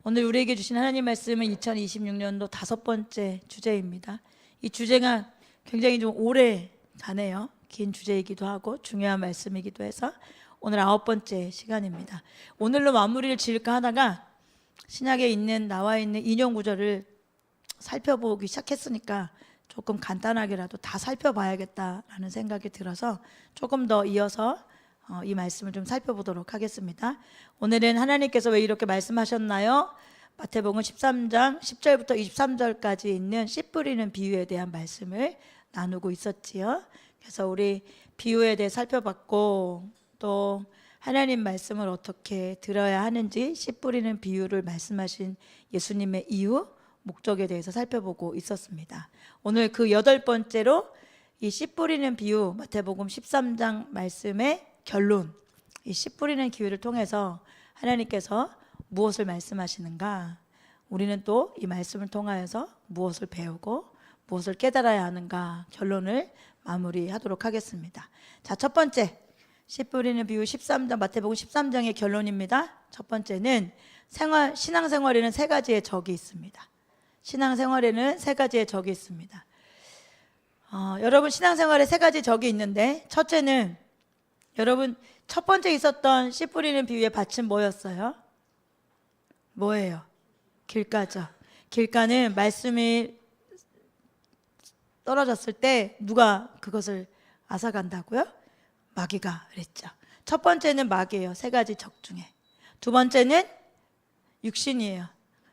오늘 우리에게 주신 하나님 말씀은 2026년도 5번째 주제입니다. 이 주제가 굉장히 좀 오래 가네요. 긴 주제이기도 하고 중요한 말씀이기도 해서 오늘 9번째 시간입니다. 오늘로 마무리를 지을까 하다가 신약에 나와 있는 인용 구절을 살펴보기 시작했으니까 조금 간단하게라도 다 살펴봐야겠다라는 생각이 들어서 조금 더 이어서 이 말씀을 좀 살펴보도록 하겠습니다. 오늘은 하나님께서 왜 이렇게 말씀하셨나요? 마태복음 13장 10절부터 23절까지 있는 씨 뿌리는 비유에 대한 말씀을 나누고 있었지요. 그래서 우리 비유에 대해 살펴봤고 또 하나님 말씀을 어떻게 들어야 하는지 씨 뿌리는 비유를 말씀하신 예수님의 이유, 목적에 대해서 살펴보고 있었습니다. 오늘 그 8번째로 이 씨 뿌리는 비유, 마태복음 13장 말씀의 결론, 이 씨 뿌리는 기회를 통해서 하나님께서 무엇을 말씀하시는가, 우리는 또 이 말씀을 통하여서 무엇을 배우고 무엇을 깨달아야 하는가 결론을 마무리하도록 하겠습니다. 자, 첫 번째 씨 뿌리는 비유 13장, 마태복음 13장의 결론입니다. 첫 번째는 신앙생활에는 3가지의 적이 있습니다. 신앙생활에는 3가지의 적이 있습니다. 여러분, 신앙생활에 3가지 적이 있는데, 첫째는 여러분 첫 번째 있었던 씨 뿌리는 비유의 밭은 뭐였어요? 뭐예요? 길가죠. 길가는 말씀이 떨어졌을 때 누가 그것을 앗아간다고요? 마귀가 그랬죠. 첫 번째는 마귀예요. 3가지 적 중에. 두 번째는 육신이에요.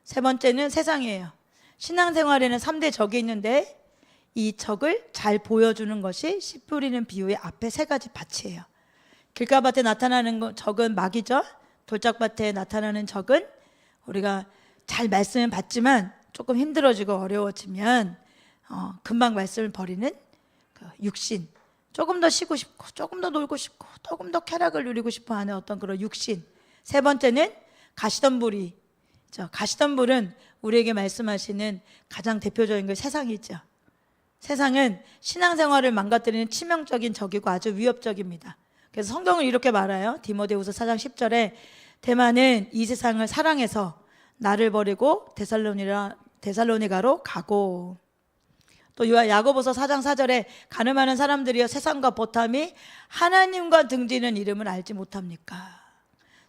세 번째는 세상이에요. 신앙생활에는 3대 적이 있는데 이 적을 잘 보여주는 것이 씨 뿌리는 비유의 앞에 3가지 밭이에요. 길가밭에 나타나는 적은 마귀죠. 돌짝밭에 나타나는 적은 우리가 잘 말씀을 받지만 조금 힘들어지고 어려워지면 금방 말씀을 버리는 그 육신, 조금 더 쉬고 싶고 조금 더 놀고 싶고 조금 더 쾌락을 누리고 싶어 하는 어떤 그런 육신. 세 번째는 가시덤불이, 가시덤불은 우리에게 말씀하시는 가장 대표적인 게 세상이죠. 세상은 신앙생활을 망가뜨리는 치명적인 적이고 아주 위협적입니다. 그래서 성경은 이렇게 말해요. 디모데후서 4장 10절에 대만은 이 세상을 사랑해서 나를 버리고 데살로니가로 가고, 또 야고보서 4장 4절에 가늠하는 사람들이여 세상과 버탐이 하나님과 등지는 이름을 알지 못합니까?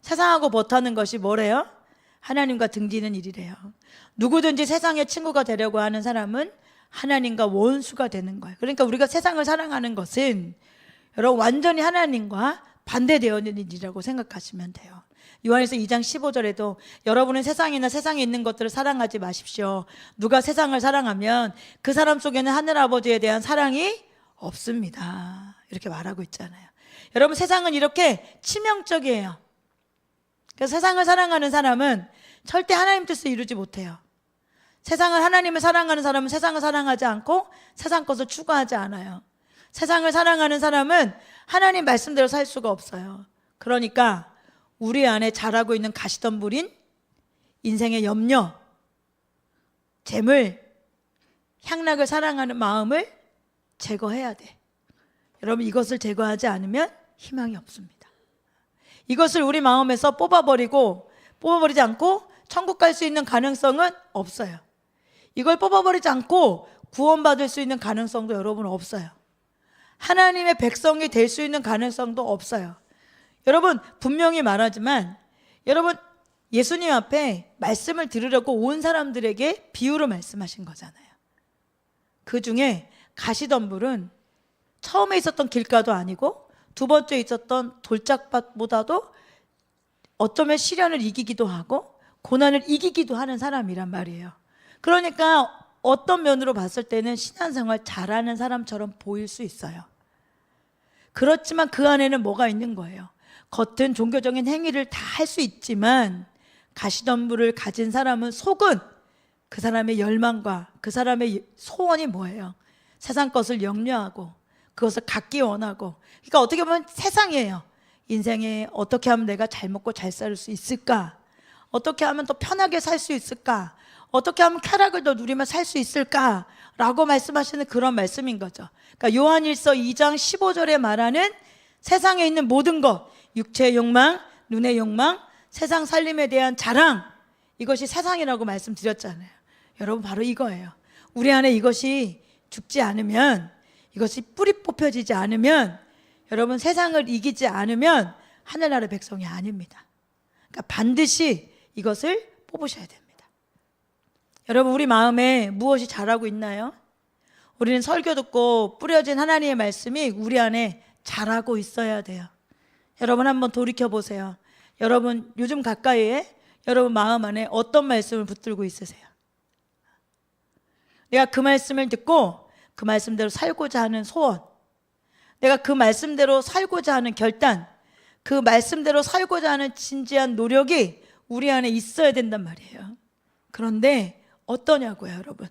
세상하고 버타는 것이 뭐래요? 하나님과 등지는 일이래요. 누구든지 세상의 친구가 되려고 하는 사람은 하나님과 원수가 되는 거예요. 그러니까 우리가 세상을 사랑하는 것은 여러분 완전히 하나님과 반대되어있는 일이라고 생각하시면 돼요. 요한일서 2장 15절에도 여러분은 세상이나 세상에 있는 것들을 사랑하지 마십시오. 누가 세상을 사랑하면 그 사람 속에는 하늘아버지에 대한 사랑이 없습니다. 이렇게 말하고 있잖아요. 여러분, 세상은 이렇게 치명적이에요. 그래서 세상을 사랑하는 사람은 절대 하나님 뜻을 이루지 못해요. 하나님을 사랑하는 사람은 세상을 사랑하지 않고 세상 것을 추구하지 않아요. 세상을 사랑하는 사람은 하나님 말씀대로 살 수가 없어요. 그러니까 우리 안에 자라고 있는 가시덤불인 인생의 염려, 재물, 향락을 사랑하는 마음을 제거해야 돼. 여러분, 이것을 제거하지 않으면 희망이 없습니다. 이것을 우리 마음에서 뽑아버리지 않고 천국 갈 수 있는 가능성은 없어요. 이걸 뽑아버리지 않고 구원받을 수 있는 가능성도 여러분 없어요. 하나님의 백성이 될 수 있는 가능성도 없어요. 여러분, 분명히 말하지만 여러분, 예수님 앞에 말씀을 들으려고 온 사람들에게 비유로 말씀하신 거잖아요. 그 중에 가시덤불은 처음에 있었던 길가도 아니고 두 번째 있었던 돌짝밭보다도 어쩌면 시련을 이기기도 하고 고난을 이기기도 하는 사람이란 말이에요. 그러니까 어떤 면으로 봤을 때는 신앙생활 잘하는 사람처럼 보일 수 있어요. 그렇지만 그 안에는 뭐가 있는 거예요? 겉은 종교적인 행위를 다 할 수 있지만 가시덤불을 가진 사람은 속은 그 사람의 열망과 그 사람의 소원이 뭐예요? 세상 것을 염려하고 그것을 갖기 원하고, 그러니까 어떻게 보면 세상이에요. 인생에 어떻게 하면 내가 잘 먹고 잘 살 수 있을까? 어떻게 하면 더 편하게 살 수 있을까? 어떻게 하면 쾌락을 더 누리며 살 수 있을까? 라고 말씀하시는 그런 말씀인 거죠. 그러니까 요한일서 2장 15절에 말하는 세상에 있는 모든 것, 육체의 욕망, 눈의 욕망, 세상 살림에 대한 자랑, 이것이 세상이라고 말씀드렸잖아요. 여러분 바로 이거예요. 우리 안에 이것이 죽지 않으면, 이것이 뿌리 뽑혀지지 않으면, 여러분 세상을 이기지 않으면 하늘나라 백성이 아닙니다. 그러니까 반드시 이것을 뽑으셔야 됩니다. 여러분 우리 마음에 무엇이 자라고 있나요? 우리는 설교 듣고 뿌려진 하나님의 말씀이 우리 안에 자라고 있어야 돼요. 여러분 한번 돌이켜 보세요. 여러분 요즘 가까이에 여러분 마음 안에 어떤 말씀을 붙들고 있으세요? 내가 그 말씀을 듣고 그 말씀대로 살고자 하는 소원, 내가 그 말씀대로 살고자 하는 결단, 그 말씀대로 살고자 하는 진지한 노력이 우리 안에 있어야 된단 말이에요. 그런데 어떠냐고요, 여러분?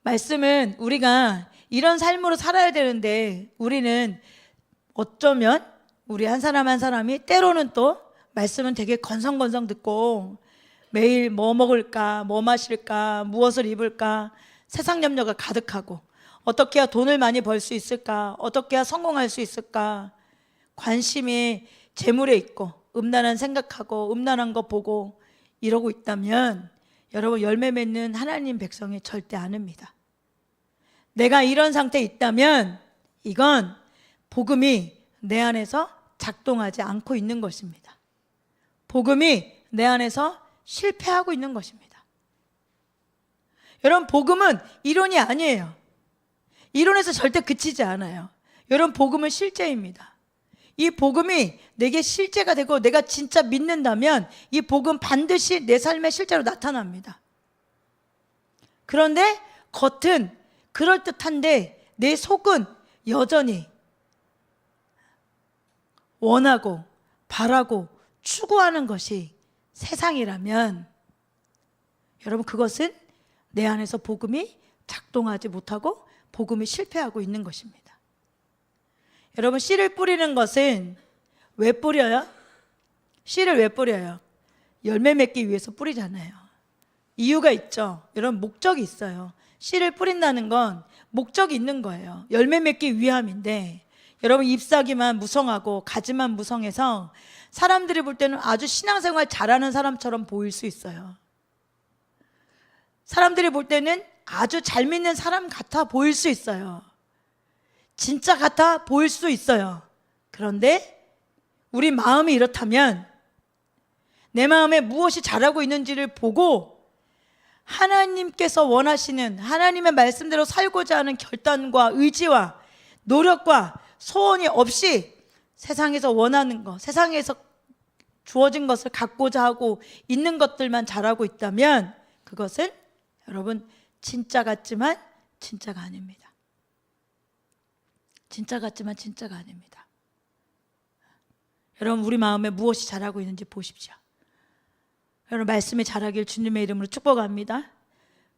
말씀은 우리가 이런 삶으로 살아야 되는데, 우리는 어쩌면 우리 한 사람 한 사람이 때로는 또 말씀은 되게 건성건성 듣고 매일 뭐 먹을까, 뭐 마실까, 무엇을 입을까, 세상 염려가 가득하고, 어떻게 해야 돈을 많이 벌 수 있을까, 어떻게 해야 성공할 수 있을까, 관심이 재물에 있고 음란한 생각하고 음란한 거 보고 이러고 있다면 여러분 열매 맺는 하나님 백성이 절대 아닙니다. 내가 이런 상태에 있다면 이건 복음이 내 안에서 작동하지 않고 있는 것입니다. 복음이 내 안에서 실패하고 있는 것입니다. 여러분 복음은 이론이 아니에요. 이론에서 절대 그치지 않아요. 여러분 복음은 실제입니다. 이 복음이 내게 실제가 되고 내가 진짜 믿는다면 이 복음 반드시 내 삶에 실제로 나타납니다. 그런데 겉은 그럴듯한데 내 속은 여전히 원하고 바라고 추구하는 것이 세상이라면 여러분 그것은 내 안에서 복음이 작동하지 못하고 복음이 실패하고 있는 것입니다. 여러분 씨를 뿌리는 것은 왜 뿌려요? 씨를 왜 뿌려요? 열매 맺기 위해서 뿌리잖아요. 이유가 있죠. 여러분 목적이 있어요. 씨를 뿌린다는 건 목적이 있는 거예요. 열매 맺기 위함인데 여러분 잎사귀만 무성하고 가지만 무성해서 사람들이 볼 때는 아주 신앙생활 잘하는 사람처럼 보일 수 있어요. 사람들이 볼 때는 아주 잘 믿는 사람 같아 보일 수 있어요. 진짜 같아 보일 수 있어요. 그런데 우리 마음이 이렇다면 내 마음에 무엇이 자라고 있는지를 보고 하나님께서 원하시는 하나님의 말씀대로 살고자 하는 결단과 의지와 노력과 소원이 없이 세상에서 원하는 것, 세상에서 주어진 것을 갖고자 하고 있는 것들만 자라고 있다면 그것은 여러분 진짜 같지만 진짜가 아닙니다. 진짜 같지만 진짜가 아닙니다. 여러분 우리 마음에 무엇이 자라고 있는지 보십시오. 여러분 말씀이 자라길 주님의 이름으로 축복합니다.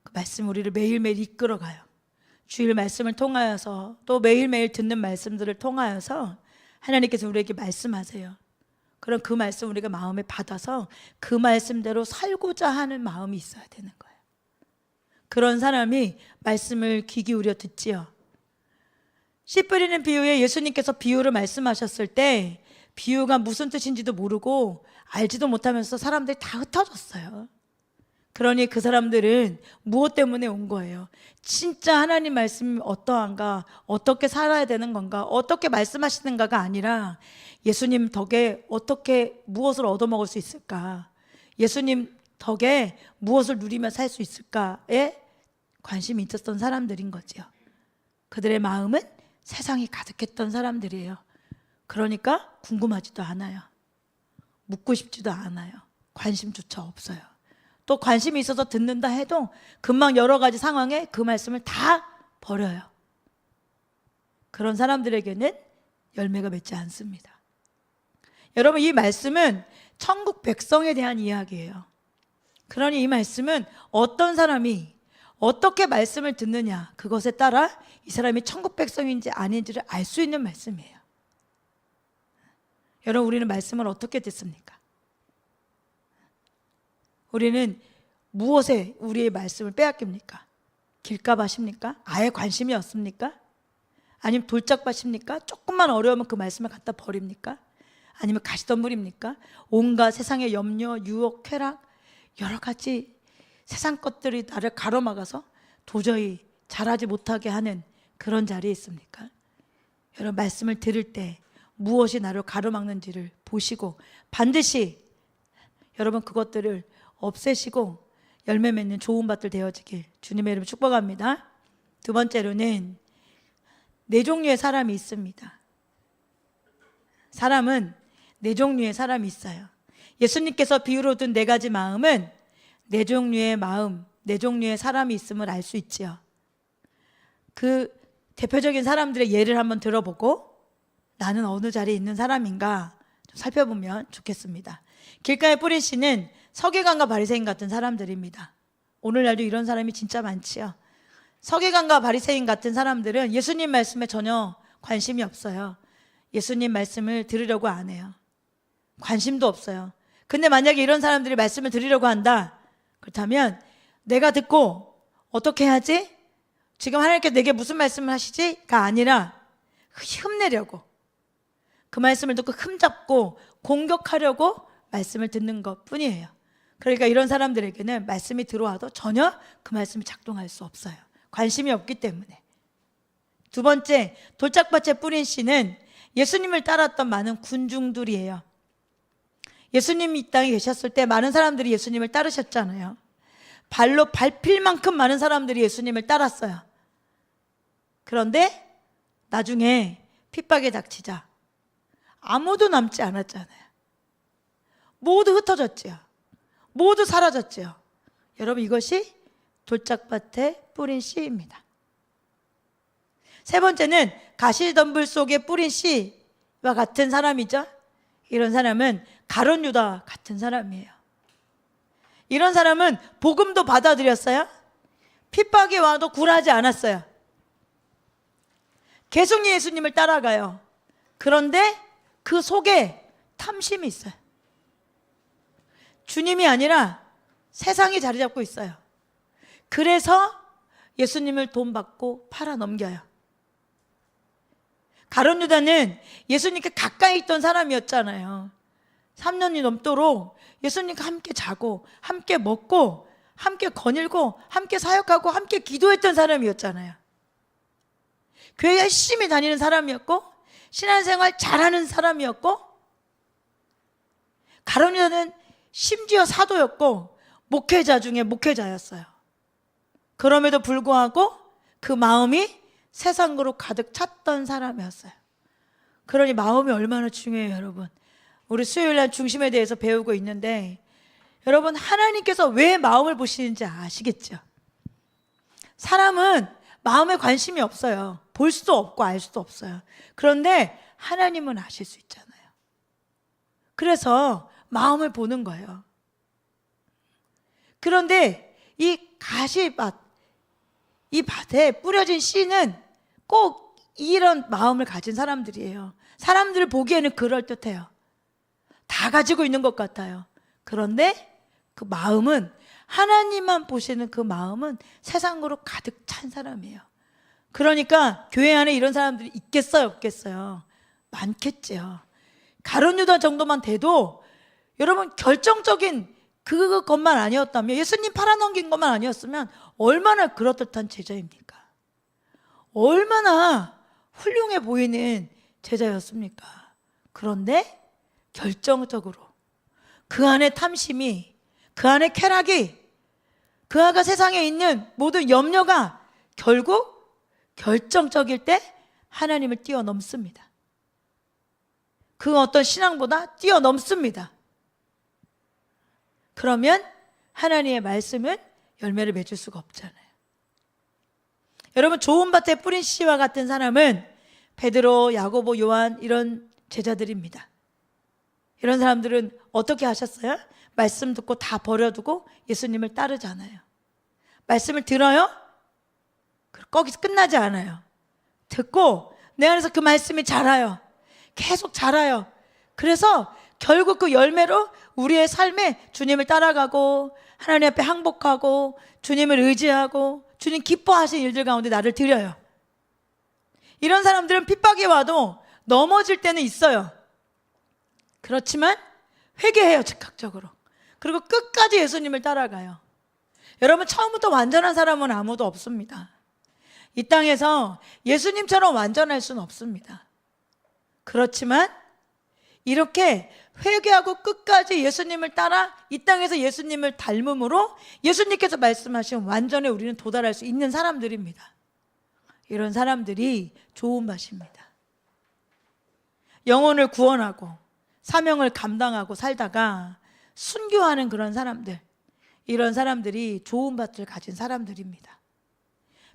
그 말씀 우리를 매일매일 이끌어가요. 주일 말씀을 통하여서 또 매일매일 듣는 말씀들을 통하여서 하나님께서 우리에게 말씀하세요. 그럼 그 말씀 우리가 마음에 받아서 그 말씀대로 살고자 하는 마음이 있어야 되는 거예요. 그런 사람이 말씀을 귀 기울여 듣지요. 씨 뿌리는 비유에 예수님께서 비유를 말씀하셨을 때 비유가 무슨 뜻인지도 모르고 알지도 못하면서 사람들이 다 흩어졌어요. 그러니 그 사람들은 무엇 때문에 온 거예요? 진짜 하나님 말씀이 어떠한가, 어떻게 살아야 되는 건가, 어떻게 말씀하시는가가 아니라 예수님 덕에 어떻게 무엇을 얻어먹을 수 있을까, 예수님 덕에 무엇을 누리며 살 수 있을까에 관심이 있었던 사람들인 거죠. 그들의 마음은 세상이 가득했던 사람들이에요. 그러니까 궁금하지도 않아요. 묻고 싶지도 않아요. 관심조차 없어요. 또 관심이 있어서 듣는다 해도 금방 여러 가지 상황에 그 말씀을 다 버려요. 그런 사람들에게는 열매가 맺지 않습니다. 여러분 이 말씀은 천국 백성에 대한 이야기예요. 그러니 이 말씀은 어떤 사람이 어떻게 말씀을 듣느냐 그것에 따라 이 사람이 천국 백성인지 아닌지를 알 수 있는 말씀이에요. 여러분 우리는 말씀을 어떻게 듣습니까? 우리는 무엇에 우리의 말씀을 빼앗깁니까? 길값 하십니까? 아예 관심이 없습니까? 아니면 돌짝밭입니까? 조금만 어려우면 그 말씀을 갖다 버립니까? 아니면 가시덤불입니까? 온갖 세상의 염려, 유혹, 쾌락, 여러 가지 세상 것들이 나를 가로막아서 도저히 잘하지 못하게 하는 그런 자리에 있습니까? 여러분, 말씀을 들을 때 무엇이 나를 가로막는지를 보시고 반드시 여러분 그것들을 없애시고 열매 맺는 좋은 밭들 되어지길 주님의 이름으로 축복합니다. 두 번째로는 네 종류의 사람이 있습니다. 사람은 네 종류의 사람이 있어요. 예수님께서 비유로 든 네 가지 마음은 네 종류의 마음, 네 종류의 사람이 있음을 알 수 있지요. 그 대표적인 사람들의 예를 한번 들어보고 나는 어느 자리에 있는 사람인가 좀 살펴보면 좋겠습니다. 길가에 뿌린 씨는 서기관과 바리새인 같은 사람들입니다. 오늘날도 이런 사람이 진짜 많지요. 서기관과 바리새인 같은 사람들은 예수님 말씀에 전혀 관심이 없어요. 예수님 말씀을 들으려고 안 해요. 관심도 없어요. 근데 만약에 이런 사람들이 말씀을 들으려고 한다, 그렇다면 내가 듣고 어떻게 해야지? 지금 하나님께서 내게 무슨 말씀을 하시지?가 아니라 흠내려고, 그 말씀을 듣고 흠잡고 공격하려고 말씀을 듣는 것 뿐이에요. 그러니까 이런 사람들에게는 말씀이 들어와도 전혀 그 말씀이 작동할 수 없어요. 관심이 없기 때문에. 두 번째, 돌짝밭에 뿌린 씨는 예수님을 따랐던 많은 군중들이에요. 예수님이 이 땅에 계셨을 때 많은 사람들이 예수님을 따르셨잖아요. 발로 밟힐 만큼 많은 사람들이 예수님을 따랐어요. 그런데 나중에 핍박에 닥치자 아무도 남지 않았잖아요. 모두 흩어졌지요. 모두 사라졌지요. 여러분, 이것이 돌짝밭에 뿌린 씨입니다. 세 번째는 가시덤불 속에 뿌린 씨와 같은 사람이죠. 이런 사람은 가룟 유다 같은 사람이에요. 이런 사람은 복음도 받아들였어요. 핍박이 와도 굴하지 않았어요. 계속 예수님을 따라가요. 그런데 그 속에 탐심이 있어요. 주님이 아니라 세상이 자리 잡고 있어요. 그래서 예수님을 돈 받고 팔아 넘겨요. 가룟 유다는 예수님께 가까이 있던 사람이었잖아요. 3년이 넘도록 예수님과 함께 자고 함께 먹고 함께 거닐고 함께 사역하고 함께 기도했던 사람이었잖아요. 교회 열심히 다니는 사람이었고 신앙생활 잘하는 사람이었고, 가룟 유다는 심지어 사도였고 목회자 중에 목회자였어요. 그럼에도 불구하고 그 마음이 세상으로 가득 찼던 사람이었어요. 그러니 마음이 얼마나 중요해요, 여러분. 우리 수요일날 중심에 대해서 배우고 있는데, 여러분, 하나님께서 왜 마음을 보시는지 아시겠죠? 사람은 마음에 관심이 없어요. 볼 수도 없고 알 수도 없어요. 그런데 하나님은 아실 수 있잖아요. 그래서 마음을 보는 거예요. 그런데 이 가시밭, 이 밭에 뿌려진 씨는 꼭 이런 마음을 가진 사람들이에요. 사람들을 보기에는 그럴듯해요. 다 가지고 있는 것 같아요. 그런데 그 마음은, 하나님만 보시는 그 마음은 세상으로 가득 찬 사람이에요. 그러니까 교회 안에 이런 사람들이 있겠어요, 없겠어요? 많겠죠. 가룟 유다 정도만 돼도 여러분, 결정적인 그것만 아니었다면, 예수님 팔아넘긴 것만 아니었으면 얼마나 그럴듯한 제자입니까? 얼마나 훌륭해 보이는 제자였습니까? 그런데 결정적으로 그 안에 탐심이, 그 안에 쾌락이, 그 안에 세상에 있는 모든 염려가 결국 결정적일 때 하나님을 뛰어넘습니다. 그 어떤 신앙보다 뛰어넘습니다. 그러면 하나님의 말씀은 열매를 맺을 수가 없잖아요. 여러분, 좋은 밭에 뿌린 씨와 같은 사람은 베드로, 야고보, 요한, 이런 제자들입니다. 이런 사람들은 어떻게 하셨어요? 말씀 듣고 다 버려두고 예수님을 따르잖아요. 말씀을 들어요? 거기서 끝나지 않아요. 듣고 내 안에서 그 말씀이 자라요. 계속 자라요. 그래서 결국 그 열매로 우리의 삶에 주님을 따라가고 하나님 앞에 항복하고 주님을 의지하고 주님 기뻐하신 일들 가운데 나를 드려요. 이런 사람들은 핍박이 와도 넘어질 때는 있어요. 그렇지만 회개해요, 즉각적으로. 그리고 끝까지 예수님을 따라가요. 여러분, 처음부터 완전한 사람은 아무도 없습니다. 이 땅에서 예수님처럼 완전할 수는 없습니다. 그렇지만 이렇게 회개하고 끝까지 예수님을 따라 이 땅에서 예수님을 닮음으로 예수님께서 말씀하신 완전에 우리는 도달할 수 있는 사람들입니다. 이런 사람들이 좋은 밭입니다. 영혼을 구원하고 사명을 감당하고 살다가 순교하는 그런 사람들, 이런 사람들이 좋은 밭을 가진 사람들입니다.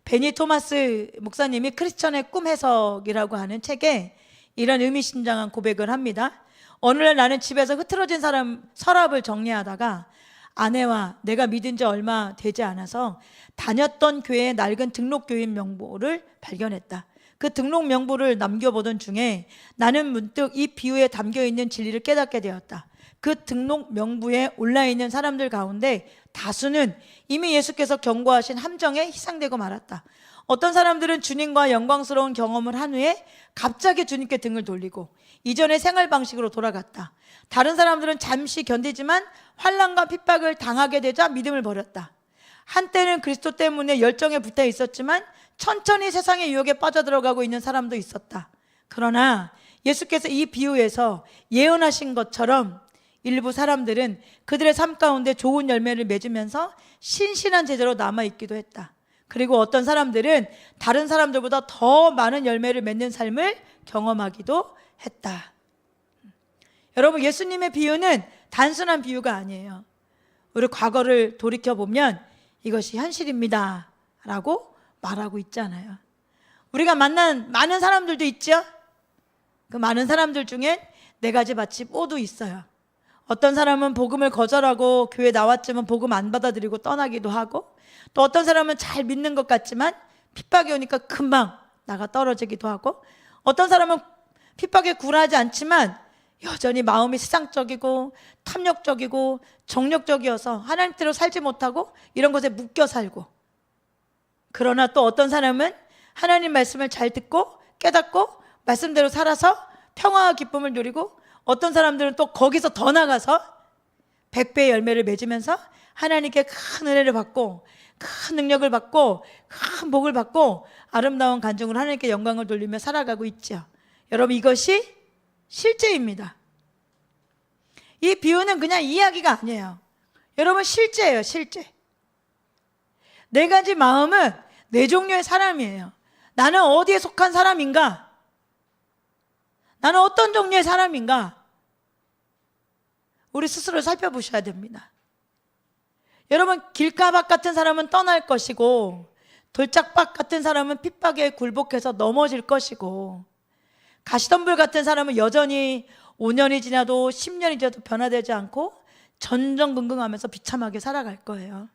베니 토마스 목사님이 크리스천의 꿈 해석이라고 하는 책에 이런 의미심장한 고백을 합니다. 어느 날 나는 집에서 흐트러진 서랍을 정리하다가 아내와 내가 믿은 지 얼마 되지 않아서 다녔던 교회의 낡은 등록교인 명부를 발견했다. 그 등록 명부를 남겨보던 중에 나는 문득 이 비유에 담겨있는 진리를 깨닫게 되었다. 그 등록 명부에 올라있는 사람들 가운데 다수는 이미 예수께서 경고하신 함정에 희생되고 말았다. 어떤 사람들은 주님과 영광스러운 경험을 한 후에 갑자기 주님께 등을 돌리고 이전의 생활 방식으로 돌아갔다. 다른 사람들은 잠시 견디지만 환난과 핍박을 당하게 되자 믿음을 버렸다. 한때는 그리스도 때문에 열정에 붙어 있었지만 천천히 세상의 유혹에 빠져들어가고 있는 사람도 있었다. 그러나 예수께서 이 비유에서 예언하신 것처럼 일부 사람들은 그들의 삶 가운데 좋은 열매를 맺으면서 신실한 제자로 남아있기도 했다. 그리고 어떤 사람들은 다른 사람들보다 더 많은 열매를 맺는 삶을 경험하기도 했다. 여러분, 예수님의 비유는 단순한 비유가 아니에요. 우리 과거를 돌이켜보면 이것이 현실입니다 라고 말하고 있잖아요. 우리가 만난 많은 사람들도 있죠. 그 많은 사람들 중에 네 가지 밭이 모두 있어요. 어떤 사람은 복음을 거절하고 교회 나왔지만 복음 안 받아들이고 떠나기도 하고, 또 어떤 사람은 잘 믿는 것 같지만 핍박이 오니까 금방 나가 떨어지기도 하고, 어떤 사람은 핍박에 굴하지 않지만 여전히 마음이 세상적이고 탐욕적이고 정욕적이어서 하나님대로 살지 못하고 이런 것에 묶여 살고, 그러나 또 어떤 사람은 하나님 말씀을 잘 듣고 깨닫고 말씀대로 살아서 평화와 기쁨을 누리고, 어떤 사람들은 또 거기서 더 나가서 100배의 열매를 맺으면서 하나님께 큰 은혜를 받고 큰 능력을 받고 큰 복을 받고 아름다운 간증으로 하나님께 영광을 돌리며 살아가고 있죠. 여러분, 이것이 실제입니다. 이 비유는 그냥 이야기가 아니에요. 여러분, 실제예요. 실제. 네 가지 마음은 네 종류의 사람이에요. 나는 어디에 속한 사람인가? 나는 어떤 종류의 사람인가? 우리 스스로 살펴보셔야 됩니다. 여러분, 길가박 같은 사람은 떠날 것이고, 돌짝박 같은 사람은 핍박에 굴복해서 넘어질 것이고, 가시덤불 같은 사람은 여전히 5년이 지나도 10년이 지나도 변화되지 않고 전전긍긍하면서 비참하게 살아갈 거예요.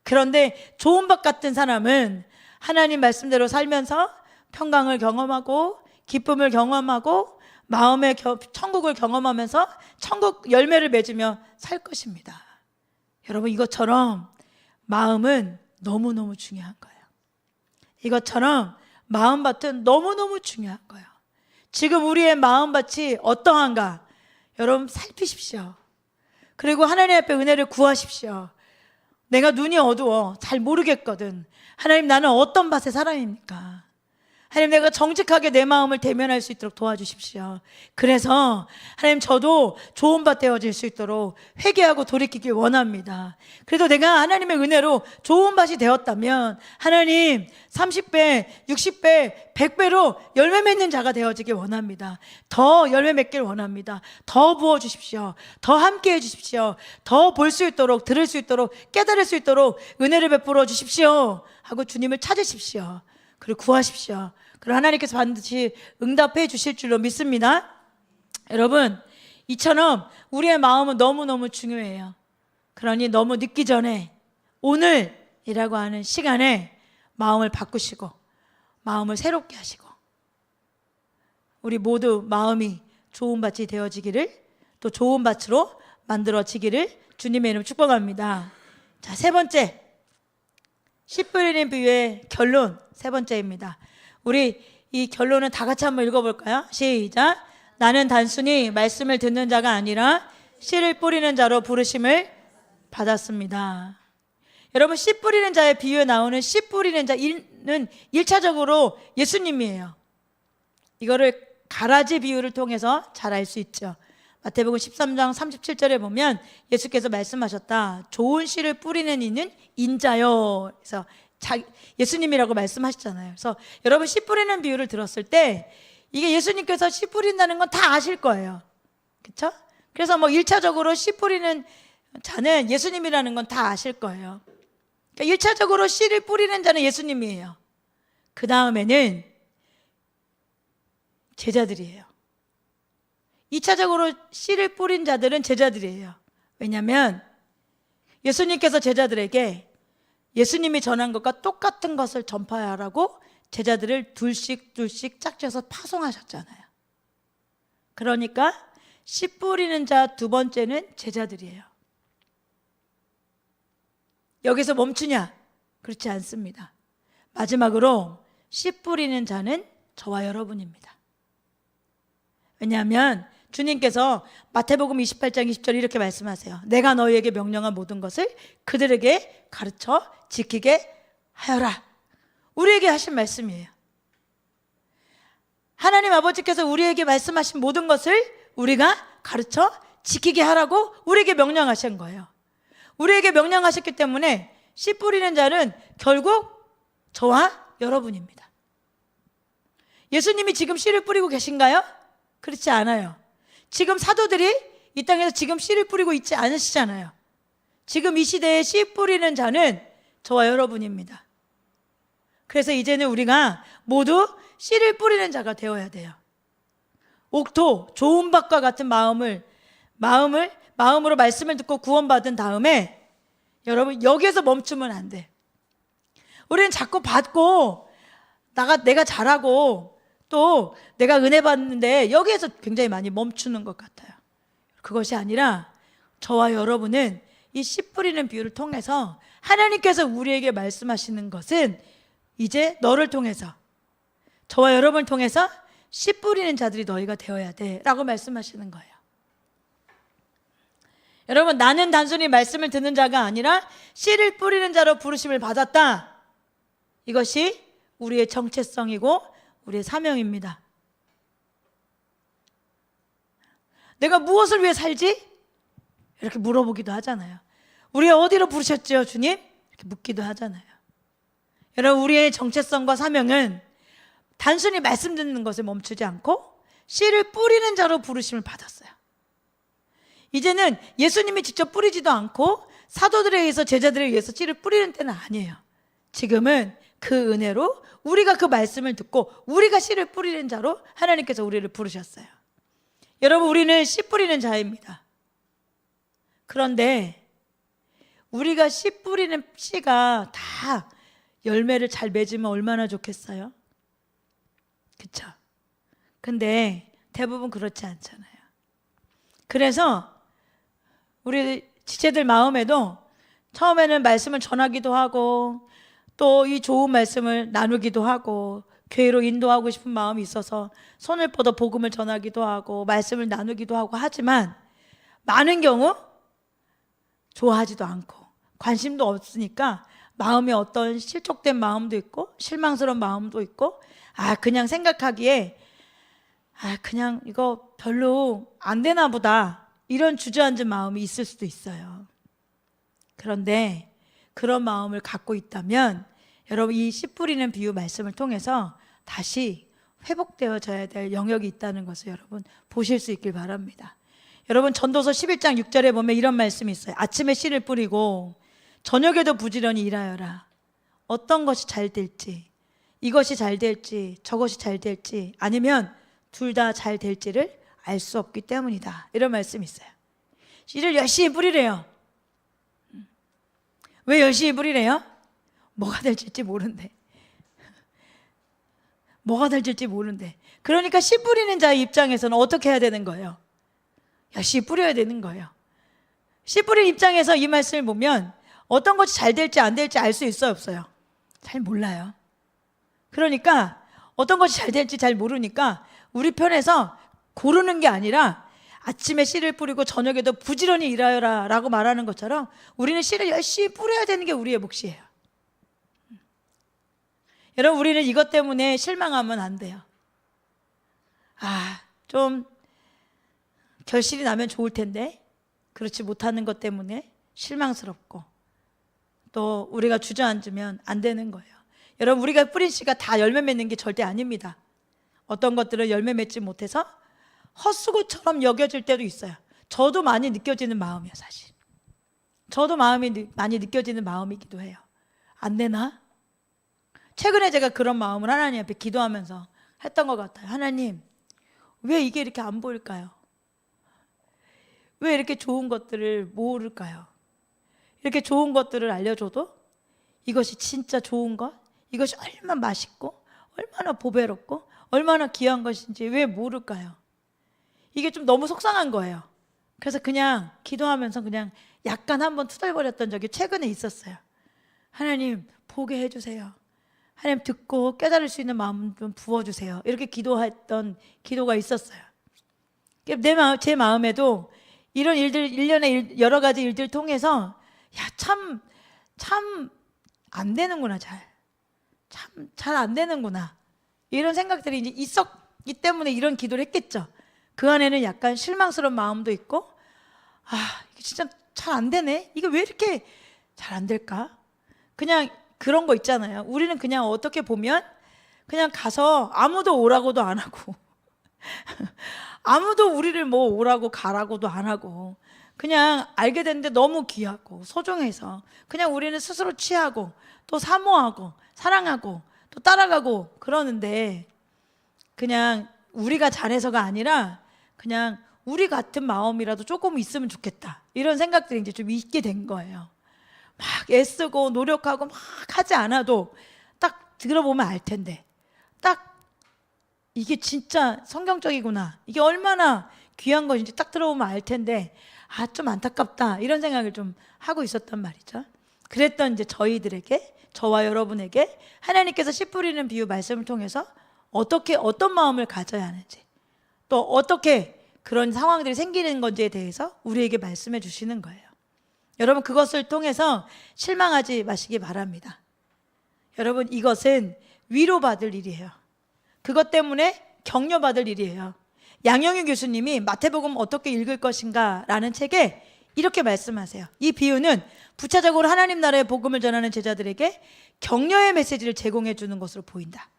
그런데 좋은 밭 같은 사람은 하나님 말씀대로 살면서 평강을 경험하고 기쁨을 경험하고 마음의 천국을 경험하면서 천국 열매를 맺으며 살 것입니다. 여러분, 이것처럼 마음은 너무너무 중요한 거예요. 이것처럼 마음밭은 너무너무 중요한 거예요. 지금 우리의 마음밭이 어떠한가? 여러분, 살피십시오. 그리고 하나님 앞에 은혜를 구하십시오. 내가 눈이 어두워 잘 모르겠거든. 하나님, 나는 어떤 밭의 사람입니까? 하나님, 내가 정직하게 내 마음을 대면할 수 있도록 도와주십시오. 그래서 하나님, 저도 좋은 밭 되어질 수 있도록 회개하고 돌이키길 원합니다. 그래도 내가 하나님의 은혜로 좋은 밭이 되었다면 하나님 30배, 60배, 100배로 열매 맺는 자가 되어지길 원합니다. 더 열매 맺길 원합니다. 더 부어주십시오. 더 함께해 주십시오. 더 볼 수 있도록, 들을 수 있도록, 깨달을 수 있도록 은혜를 베풀어 주십시오 하고 주님을 찾으십시오. 그리고 구하십시오. 그리고 하나님께서 반드시 응답해 주실 줄로 믿습니다. 여러분, 이처럼 우리의 마음은 너무너무 중요해요. 그러니 너무 늦기 전에 오늘이라고 하는 시간에 마음을 바꾸시고 마음을 새롭게 하시고 우리 모두 마음이 좋은 밭이 되어지기를, 또 좋은 밭으로 만들어지기를 주님의 이름 축복합니다. 자, 세 번째, 씨 뿌리는 비유의 결론 세 번째입니다. 우리 이 결론은 다 같이 한번 읽어볼까요? 시작. 나는 단순히 말씀을 듣는 자가 아니라 씨를 뿌리는 자로 부르심을 받았습니다. 여러분, 씨 뿌리는 자의 비유에 나오는 씨 뿌리는 자는 1차적으로 예수님이에요. 이거를 가라지 비유를 통해서 잘 알 수 있죠. 마태복음 13장 37절에 보면 예수께서 말씀하셨다. 좋은 씨를 뿌리는 이는 인자요. 그래서 예수님이라고 말씀하시잖아요. 그래서 여러분, 씨 뿌리는 비유를 들었을 때 이게 예수님께서 씨 뿌린다는 건 다 아실 거예요. 그렇죠? 그래서 뭐 1차적으로 씨 뿌리는 자는 예수님이라는 건 다 아실 거예요. 그러니까 1차적으로 씨를 뿌리는 자는 예수님이에요. 그 다음에는 제자들이에요. 2차적으로 씨를 뿌린 자들은 제자들이에요. 왜냐하면 예수님께서 제자들에게 예수님이 전한 것과 똑같은 것을 전파하라고 제자들을 둘씩 짝지어서 파송하셨잖아요. 그러니까 씨 뿌리는 자 두 번째는 제자들이에요. 여기서 멈추냐? 그렇지 않습니다. 마지막으로 씨 뿌리는 자는 저와 여러분입니다. 왜냐하면 주님께서 마태복음 28장 20절 이렇게 말씀하세요. 내가 너희에게 명령한 모든 것을 그들에게 가르쳐 지키게 하여라. 우리에게 하신 말씀이에요. 하나님 아버지께서 우리에게 말씀하신 모든 것을 우리가 가르쳐 지키게 하라고 우리에게 명령하신 거예요. 우리에게 명령하셨기 때문에 씨 뿌리는 자는 결국 저와 여러분입니다. 예수님이 지금 씨를 뿌리고 계신가요? 그렇지 않아요. 지금 사도들이 이 땅에서 지금 씨를 뿌리고 있지 않으시잖아요. 지금 이 시대에 씨 뿌리는 자는 저와 여러분입니다. 그래서 이제는 우리가 모두 씨를 뿌리는 자가 되어야 돼요. 옥토, 좋은 밭과 같은 마음으로 말씀을 듣고 구원받은 다음에 여러분, 여기에서 멈추면 안 돼. 우리는 자꾸 받고 내가 잘하고 또 내가 은혜 받는데 여기에서 굉장히 많이 멈추는 것 같아요. 그것이 아니라 저와 여러분은 이 씨 뿌리는 비유를 통해서 하나님께서 우리에게 말씀하시는 것은 이제 너를 통해서, 저와 여러분을 통해서 씨 뿌리는 자들이 너희가 되어야 돼 라고 말씀하시는 거예요. 여러분, 나는 단순히 말씀을 듣는 자가 아니라 씨를 뿌리는 자로 부르심을 받았다. 이것이 우리의 정체성이고 우리의 사명입니다. 내가 무엇을 위해 살지? 이렇게 물어보기도 하잖아요. 우리 어디로 부르셨죠, 주님? 이렇게 묻기도 하잖아요. 여러분, 우리의 정체성과 사명은 단순히 말씀 듣는 것에 멈추지 않고 씨를 뿌리는 자로 부르심을 받았어요. 이제는 예수님이 직접 뿌리지도 않고 사도들에 의해서, 제자들에 의해서 씨를 뿌리는 때는 아니에요. 지금은 그 은혜로 우리가 그 말씀을 듣고 우리가 씨를 뿌리는 자로 하나님께서 우리를 부르셨어요. 여러분, 우리는 씨 뿌리는 자입니다. 그런데 우리가 씨 뿌리는 씨가 다 열매를 잘 맺으면 얼마나 좋겠어요? 그쵸? 근데 대부분 그렇지 않잖아요. 그래서 우리 지체들 마음에도 처음에는 말씀을 전하기도 하고 또 이 좋은 말씀을 나누기도 하고 교회로 인도하고 싶은 마음이 있어서 손을 뻗어 복음을 전하기도 하고 말씀을 나누기도 하고 하지만 많은 경우 좋아하지도 않고 관심도 없으니까 마음에 어떤 실족된 마음도 있고 실망스러운 마음도 있고 그냥 생각하기에 그냥 이거 별로 안 되나 보다 이런 주저앉은 마음이 있을 수도 있어요. 그런데 그런 마음을 갖고 있다면 여러분, 이 씨 뿌리는 비유 말씀을 통해서 다시 회복되어져야 될 영역이 있다는 것을 여러분 보실 수 있길 바랍니다. 여러분, 전도서 11장 6절에 보면 이런 말씀이 있어요. 아침에 씨를 뿌리고 저녁에도 부지런히 일하여라. 어떤 것이 잘 될지, 이것이 잘 될지 저것이 잘 될지 아니면 둘 다 잘 될지를 알 수 없기 때문이다. 이런 말씀이 있어요. 씨를 열심히 뿌리래요. 왜 열심히 뿌리래요? 뭐가 될지 모른대. 뭐가 될지 모른대. 그러니까 씨 뿌리는 자의 입장에서는 어떻게 해야 되는 거예요? 열심히 뿌려야 되는 거예요. 씨 뿌리는 입장에서 이 말씀을 보면 어떤 것이 잘 될지 안 될지 알 수 있어요, 없어요? 잘 몰라요. 그러니까 어떤 것이 잘 될지 잘 모르니까 우리 편에서 고르는 게 아니라 아침에 씨를 뿌리고 저녁에도 부지런히 일하여라 라고 말하는 것처럼 우리는 씨를 열심히 뿌려야 되는 게 우리의 몫이에요. 여러분, 우리는 이것 때문에 실망하면 안 돼요. 좀 결실이 나면 좋을 텐데 그렇지 못하는 것 때문에 실망스럽고 또 우리가 주저앉으면 안 되는 거예요. 여러분, 우리가 뿌린 씨가 다 열매 맺는 게 절대 아닙니다. 어떤 것들은 열매 맺지 못해서 헛수고처럼 여겨질 때도 있어요. 저도 많이 느껴지는 마음이에요. 사실 저도 많이 느껴지는 마음이기도 해요. 안 되나? 최근에 제가 그런 마음을 하나님 앞에 기도하면서 했던 것 같아요. 하나님, 왜 이게 이렇게 안 보일까요? 왜 이렇게 좋은 것들을 모를까요? 이렇게 좋은 것들을 알려줘도 이것이 진짜 좋은 것, 이것이 얼마나 맛있고 얼마나 보배롭고 얼마나 귀한 것인지 왜 모를까요? 이게 좀 너무 속상한 거예요. 그래서 그냥 기도하면서 그냥 약간 한번 투덜거렸던 적이 최근에 있었어요. 하나님, 보게 해주세요. 하나님, 듣고 깨달을 수 있는 마음 좀 부어주세요. 이렇게 기도했던 기도가 있었어요. 제 마음에도 이런 일들, 일련의 여러 가지 일들 통해서 참 안 되는구나. 잘 안 되는구나. 이런 생각들이 이제 있었기 때문에 이런 기도를 했겠죠. 그 안에는 약간 실망스러운 마음도 있고, 이게 진짜 잘 안 되네. 이게 왜 이렇게 잘 안 될까? 그냥 그런 거 있잖아요. 우리는 그냥 어떻게 보면 그냥 가서 아무도 오라고도 안 하고 아무도 우리를 뭐 오라고 가라고도 안 하고 그냥 알게 됐는데 너무 귀하고 소중해서 그냥 우리는 스스로 취하고 또 사모하고 사랑하고 또 따라가고 그러는데, 그냥 우리가 잘해서가 아니라 그냥 우리 같은 마음이라도 조금 있으면 좋겠다, 이런 생각들이 이제 좀 있게 된 거예요. 막 애쓰고 노력하고 막 하지 않아도 딱 들어보면 알 텐데, 딱 이게 진짜 성경적이구나, 이게 얼마나 귀한 것인지 딱 들어보면 알 텐데 좀 안타깝다, 이런 생각을 좀 하고 있었단 말이죠. 그랬던 이제 저희들에게, 저와 여러분에게 하나님께서 씨 뿌리는 비유 말씀을 통해서 어떤 마음을 가져야 하는지, 또 어떻게 그런 상황들이 생기는 건지에 대해서 우리에게 말씀해 주시는 거예요. 여러분, 그것을 통해서 실망하지 마시기 바랍니다. 여러분, 이것은 위로받을 일이에요. 그것 때문에 격려받을 일이에요. 양영희 교수님이 마태복음 어떻게 읽을 것인가 라는 책에 이렇게 말씀하세요. 이 비유는 부차적으로 하나님 나라의 복음을 전하는 제자들에게 격려의 메시지를 제공해 주는 것으로 보인다.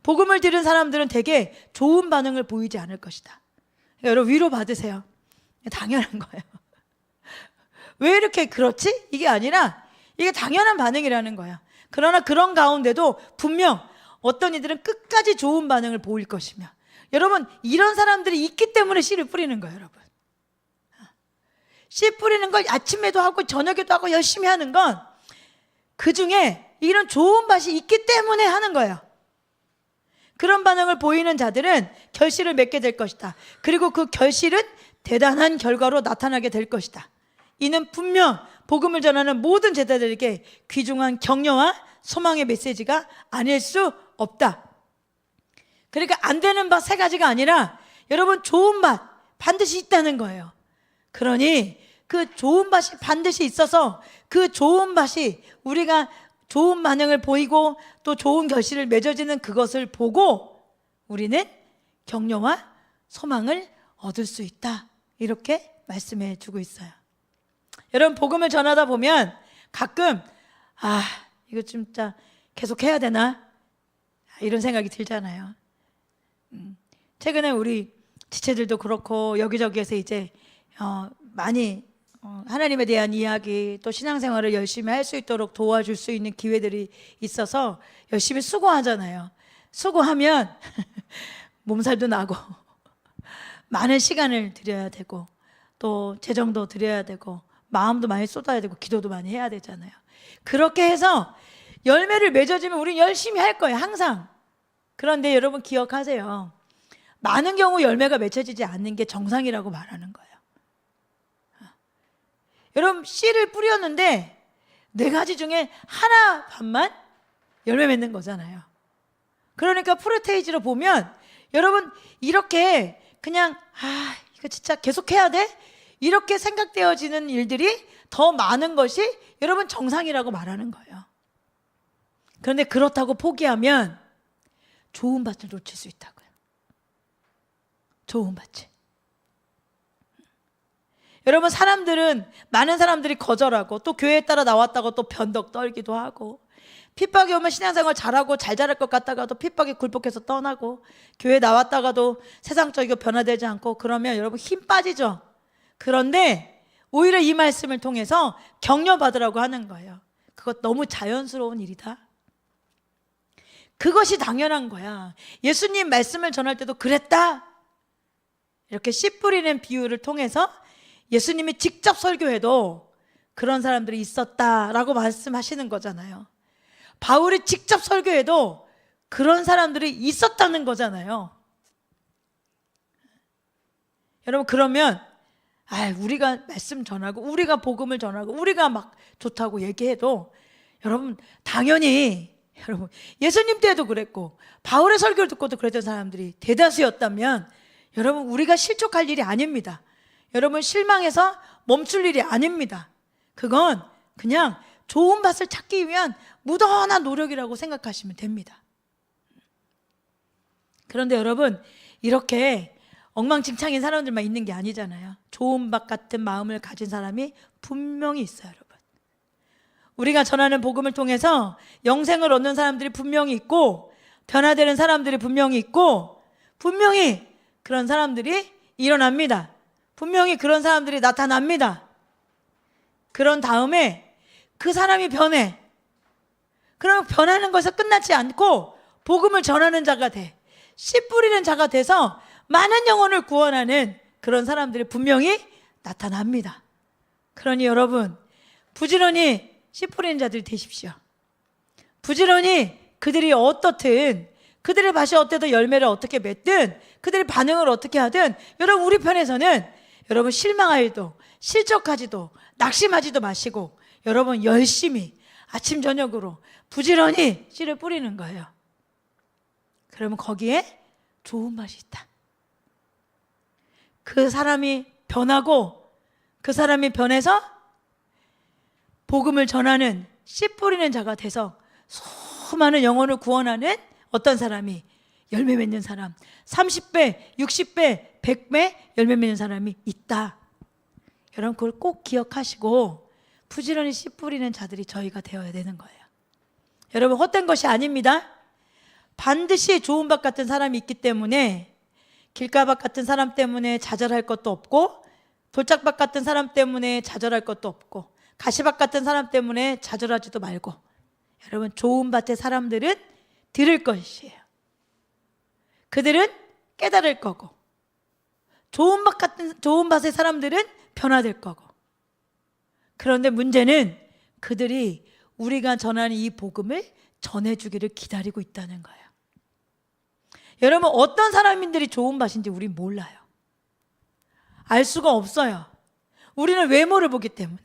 복음을 들은 사람들은 대개 좋은 반응을 보이지 않을 것이다. 여러분, 위로받으세요. 당연한 거예요. 왜 이렇게 그렇지? 이게 아니라 이게 당연한 반응이라는 거야. 그러나 그런 가운데도 분명 어떤 이들은 끝까지 좋은 반응을 보일 것이며, 여러분, 이런 사람들이 있기 때문에 씨를 뿌리는 거예요. 여러분, 씨 뿌리는 걸 아침에도 하고 저녁에도 하고 열심히 하는 건 그 중에 이런 좋은 밭이 있기 때문에 하는 거예요. 그런 반응을 보이는 자들은 결실을 맺게 될 것이다. 그리고 그 결실은 대단한 결과로 나타나게 될 것이다. 이는 분명 복음을 전하는 모든 제자들에게 귀중한 격려와 소망의 메시지가 아닐 수 없다. 그러니까 안 되는 밭 세 가지가 아니라 여러분, 좋은 밭 반드시 있다는 거예요. 그러니 그 좋은 밭이 반드시 있어서 그 좋은 밭이 우리가 좋은 반응을 보이고 또 좋은 결실을 맺어지는 그것을 보고 우리는 격려와 소망을 얻을 수 있다, 이렇게 말씀해 주고 있어요. 여러분, 복음을 전하다 보면 가끔 이거 진짜 계속 해야 되나, 이런 생각이 들잖아요. 최근에 우리 지체들도 그렇고 여기저기에서 이제 많이 하나님에 대한 이야기, 또 신앙생활을 열심히 할 수 있도록 도와줄 수 있는 기회들이 있어서 열심히 수고하잖아요. 수고하면 몸살도 나고 많은 시간을 들여야 되고 또 재정도 들여야 되고 마음도 많이 쏟아야 되고 기도도 많이 해야 되잖아요. 그렇게 해서 열매를 맺어주면 우리는 열심히 할 거예요, 항상. 그런데 여러분, 기억하세요. 많은 경우 열매가 맺혀지지 않는 게 정상이라고 말하는 거예요. 여러분, 씨를 뿌렸는데 4가지 중에 하나 반만 열매 맺는 거잖아요. 그러니까 프로테이지로 보면 여러분 이렇게 그냥 이거 진짜 계속해야 돼? 이렇게 생각되어지는 일들이 더 많은 것이 여러분 정상이라고 말하는 거예요. 그런데 그렇다고 포기하면 좋은 밭을 놓칠 수 있다고요. 좋은 밭을. 여러분 많은 사람들이 거절하고 또 교회에 따라 나왔다고 또 변덕 떨기도 하고 핍박이 오면 신앙생활 잘하고 잘 자랄 것 같다가도 핍박에 굴복해서 떠나고 교회 나왔다가도 세상적이고 변화되지 않고 그러면 여러분 힘 빠지죠. 그런데 오히려 이 말씀을 통해서 격려받으라고 하는 거예요. 그것 너무 자연스러운 일이다. 그것이 당연한 거야. 예수님 말씀을 전할 때도 그랬다. 이렇게 씨 뿌리는 비유를 통해서 예수님이 직접 설교해도 그런 사람들이 있었다라고 말씀하시는 거잖아요. 바울이 직접 설교해도 그런 사람들이 있었다는 거잖아요. 여러분 그러면 우리가 말씀 전하고 우리가 복음을 전하고 우리가 막 좋다고 얘기해도 여러분 당연히 여러분 예수님 때도 그랬고 바울의 설교를 듣고도 그랬던 사람들이 대다수였다면 여러분 우리가 실족할 일이 아닙니다. 여러분 실망해서 멈출 일이 아닙니다. 그건 그냥 좋은 밭을 찾기 위한 무던한 노력이라고 생각하시면 됩니다. 그런데 여러분 이렇게 엉망진창인 사람들만 있는 게 아니잖아요. 좋은 밭 같은 마음을 가진 사람이 분명히 있어요. 여러분 우리가 전하는 복음을 통해서 영생을 얻는 사람들이 분명히 있고 변화되는 사람들이 분명히 있고 분명히 그런 사람들이 일어납니다. 분명히 그런 사람들이 나타납니다. 그런 다음에 그 사람이 변해. 그러면 변하는 것에서 끝나지 않고 복음을 전하는 자가 돼. 씨 뿌리는 자가 돼서 많은 영혼을 구원하는 그런 사람들이 분명히 나타납니다. 그러니 여러분 부지런히 씨 뿌리는 자들이 되십시오. 부지런히 그들이 어떻든 그들의 밭이 어때도 열매를 어떻게 맺든 그들의 반응을 어떻게 하든 여러분 우리 편에서는 여러분 실망하지도 실족하지도 낙심하지도 마시고 여러분 열심히 아침 저녁으로 부지런히 씨를 뿌리는 거예요. 그러면 거기에 좋은 맛이 있다. 그 사람이 변하고 그 사람이 변해서 복음을 전하는 씨 뿌리는 자가 돼서 수많은 영혼을 구원하는 어떤 사람이 열매 맺는 사람 30배, 60배, 100배 열매 맺는 사람이 있다. 여러분 그걸 꼭 기억하시고 부지런히 씨 뿌리는 자들이 저희가 되어야 되는 거예요. 여러분 헛된 것이 아닙니다. 반드시 좋은 밭 같은 사람이 있기 때문에 길가밭 같은 사람 때문에 좌절할 것도 없고 돌짝밭 같은 사람 때문에 좌절할 것도 없고 가시밭 같은 사람 때문에 좌절하지도 말고 여러분 좋은 밭의 사람들은 들을 것이에요. 그들은 깨달을 거고 좋은 밭의 사람들은 변화될 거고 그런데 문제는 그들이 우리가 전하는 이 복음을 전해주기를 기다리고 있다는 거예요. 여러분 어떤 사람들이 좋은 밭인지 우린 몰라요. 알 수가 없어요. 우리는 외모를 보기 때문에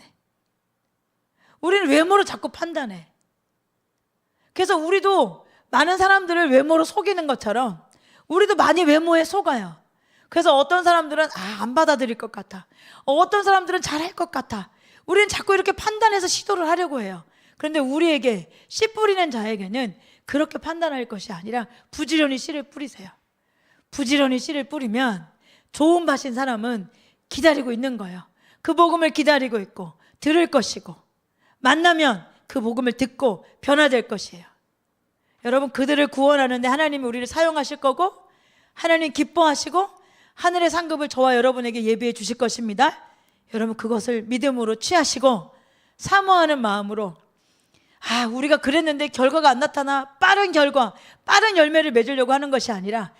우리는 외모로 자꾸 판단해. 그래서 우리도 많은 사람들을 외모로 속이는 것처럼 우리도 많이 외모에 속아요. 그래서 어떤 사람들은 안 받아들일 것 같아. 어떤 사람들은 잘할 것 같아. 우리는 자꾸 이렇게 판단해서 시도를 하려고 해요. 그런데 우리에게 씨 뿌리는 자에게는 그렇게 판단할 것이 아니라 부지런히 씨를 뿌리세요. 부지런히 씨를 뿌리면 좋은 밭인 사람은 기다리고 있는 거예요. 그 복음을 기다리고 있고 들을 것이고 만나면 그 복음을 듣고 변화될 것이에요. 여러분 그들을 구원하는데 하나님이 우리를 사용하실 거고 하나님 기뻐하시고 하늘의 상급을 저와 여러분에게 예비해 주실 것입니다. 여러분 그것을 믿음으로 취하시고 사모하는 마음으로 우리가 그랬는데 결과가 안 나타나 빠른 결과, 빠른 열매를 맺으려고 하는 것이 아니라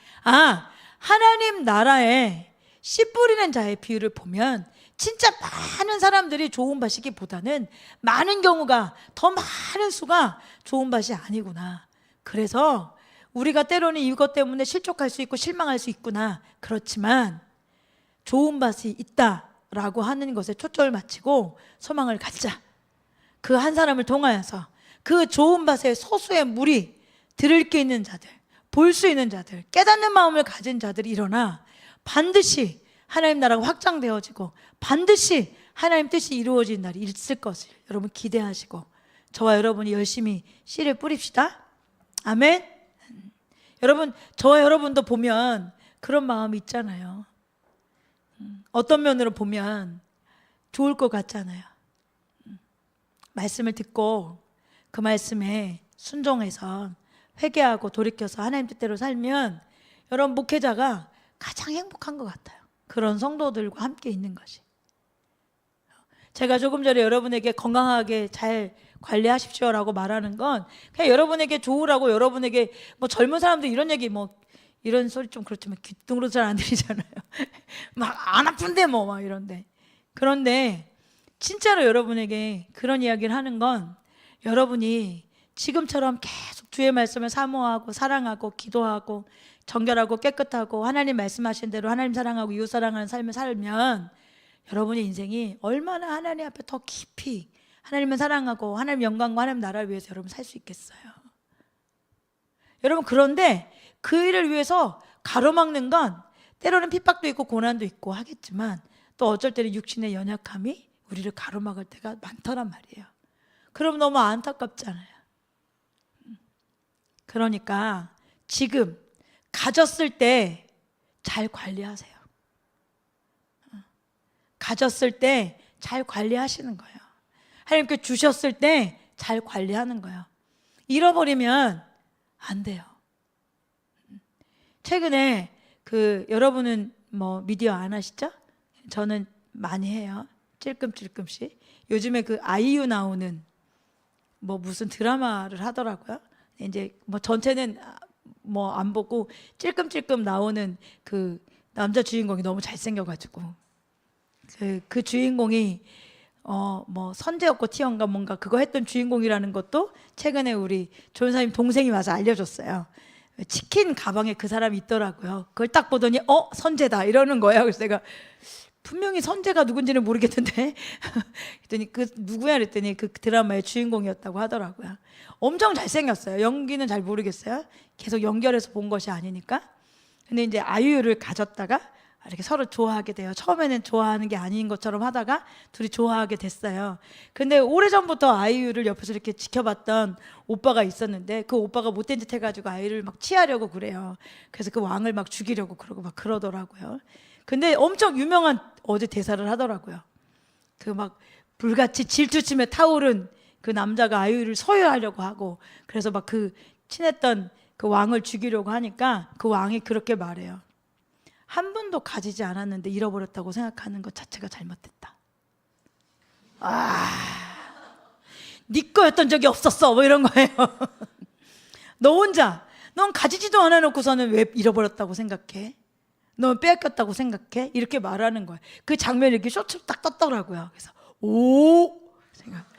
하나님 나라에 씨 뿌리는 자의 비유를 보면 진짜 많은 사람들이 좋은 밭이기보다는 많은 경우가 더 많은 수가 좋은 밭이 아니구나. 그래서 우리가 때로는 이것 때문에 실족할 수 있고 실망할 수 있구나. 그렇지만 좋은 밭이 있다라고 하는 것에 초점을 맞추고 소망을 갖자. 그 한 사람을 통하여서 그 좋은 밭에 소수의 물이 들을 게 있는 자들, 볼 수 있는 자들, 깨닫는 마음을 가진 자들이 일어나 반드시 하나님 나라가 확장되어지고 반드시 하나님 뜻이 이루어진 날이 있을 것을 여러분 기대하시고 저와 여러분이 열심히 씨를 뿌립시다. 아멘. 여러분, 저와 여러분도 보면 그런 마음이 있잖아요. 어떤 면으로 보면 좋을 것 같잖아요. 말씀을 듣고 그 말씀에 순종해서 회개하고 돌이켜서 하나님 뜻대로 살면 여러분 목회자가 가장 행복한 것 같아요. 그런 성도들과 함께 있는 것이. 제가 조금 전에 여러분에게 건강하게 잘 관리하십시오라고 말하는 건 그냥 여러분에게 좋으라고, 여러분에게 뭐 젊은 사람들 이런 얘기 뭐 이런 소리 좀 그렇지만 귀뚱으로 잘 안 들리잖아요. 막 안 아픈데 뭐 막 이런데. 그런데 진짜로 여러분에게 그런 이야기를 하는 건 여러분이 지금처럼 계속 주의 말씀을 사모하고 사랑하고 기도하고 정결하고 깨끗하고 하나님 말씀하신 대로 하나님 사랑하고 이웃 사랑하는 삶을 살면 여러분의 인생이 얼마나 하나님 앞에 더 깊이 하나님을 사랑하고 하나님 영광과 하나님 나라를 위해서 여러분 살 수 있겠어요. 여러분, 그런데 그 일을 위해서 가로막는 건 때로는 핍박도 있고 고난도 있고 하겠지만 또 어쩔 때는 육신의 연약함이 우리를 가로막을 때가 많더란 말이에요. 그럼 너무 안타깝잖아요. 그러니까 지금 가졌을 때 잘 관리하세요. 가졌을 때 잘 관리하시는 거예요. 하나님께 주셨을 때 잘 관리하는 거예요. 잃어버리면 안 돼요. 최근에 여러분은 뭐 미디어 안 하시죠? 저는 많이 해요. 찔끔찔끔씩. 요즘에 아이유 나오는 뭐 무슨 드라마를 하더라고요. 이제 뭐 전체는 뭐 안 보고 찔끔찔끔 나오는 그 남자 주인공이 너무 잘생겨가지고 그 주인공이 뭐 선제였고 티언가 뭔가 그거 했던 주인공이라는 것도 최근에 우리 조연사님 동생이 와서 알려줬어요. 치킨 가방에 그 사람이 있더라고요. 그걸 딱 보더니 선제다 이러는 거예요. 그래서 내가 분명히 선제가 누군지는 모르겠는데 그랬더니 누구야 그랬더니 그 드라마의 주인공이었다고 하더라고요. 엄청 잘생겼어요. 연기는 잘 모르겠어요. 계속 연결해서 본 것이 아니니까. 근데 이제 아이유를 가졌다가 이렇게 서로 좋아하게 돼요. 처음에는 좋아하는 게 아닌 것처럼 하다가 둘이 좋아하게 됐어요. 근데 오래전부터 아이유를 옆에서 이렇게 지켜봤던 오빠가 있었는데 그 오빠가 못된 짓 해가지고 아이유를 막 취하려고 그래요. 그래서 그 왕을 막 죽이려고 그러고 막 그러더라고요. 근데 엄청 유명한 어제 대사를 하더라고요. 그 막 불같이 질투심에 타오른 그 남자가 아이유를 소유하려고 하고 그래서 막 친했던 그 왕을 죽이려고 하니까 그 왕이 그렇게 말해요. 한 번도 가지지 않았는데 잃어버렸다고 생각하는 것 자체가 잘못됐다. 네 거였던 적이 없었어 뭐 이런 거예요. 넌 가지지도 않아놓고서는 왜 잃어버렸다고 생각해? 넌 빼앗겼다고 생각해? 이렇게 말하는 거예요. 그 장면이 이렇게 쇼츠로 딱 떴더라고요. 그래서 생각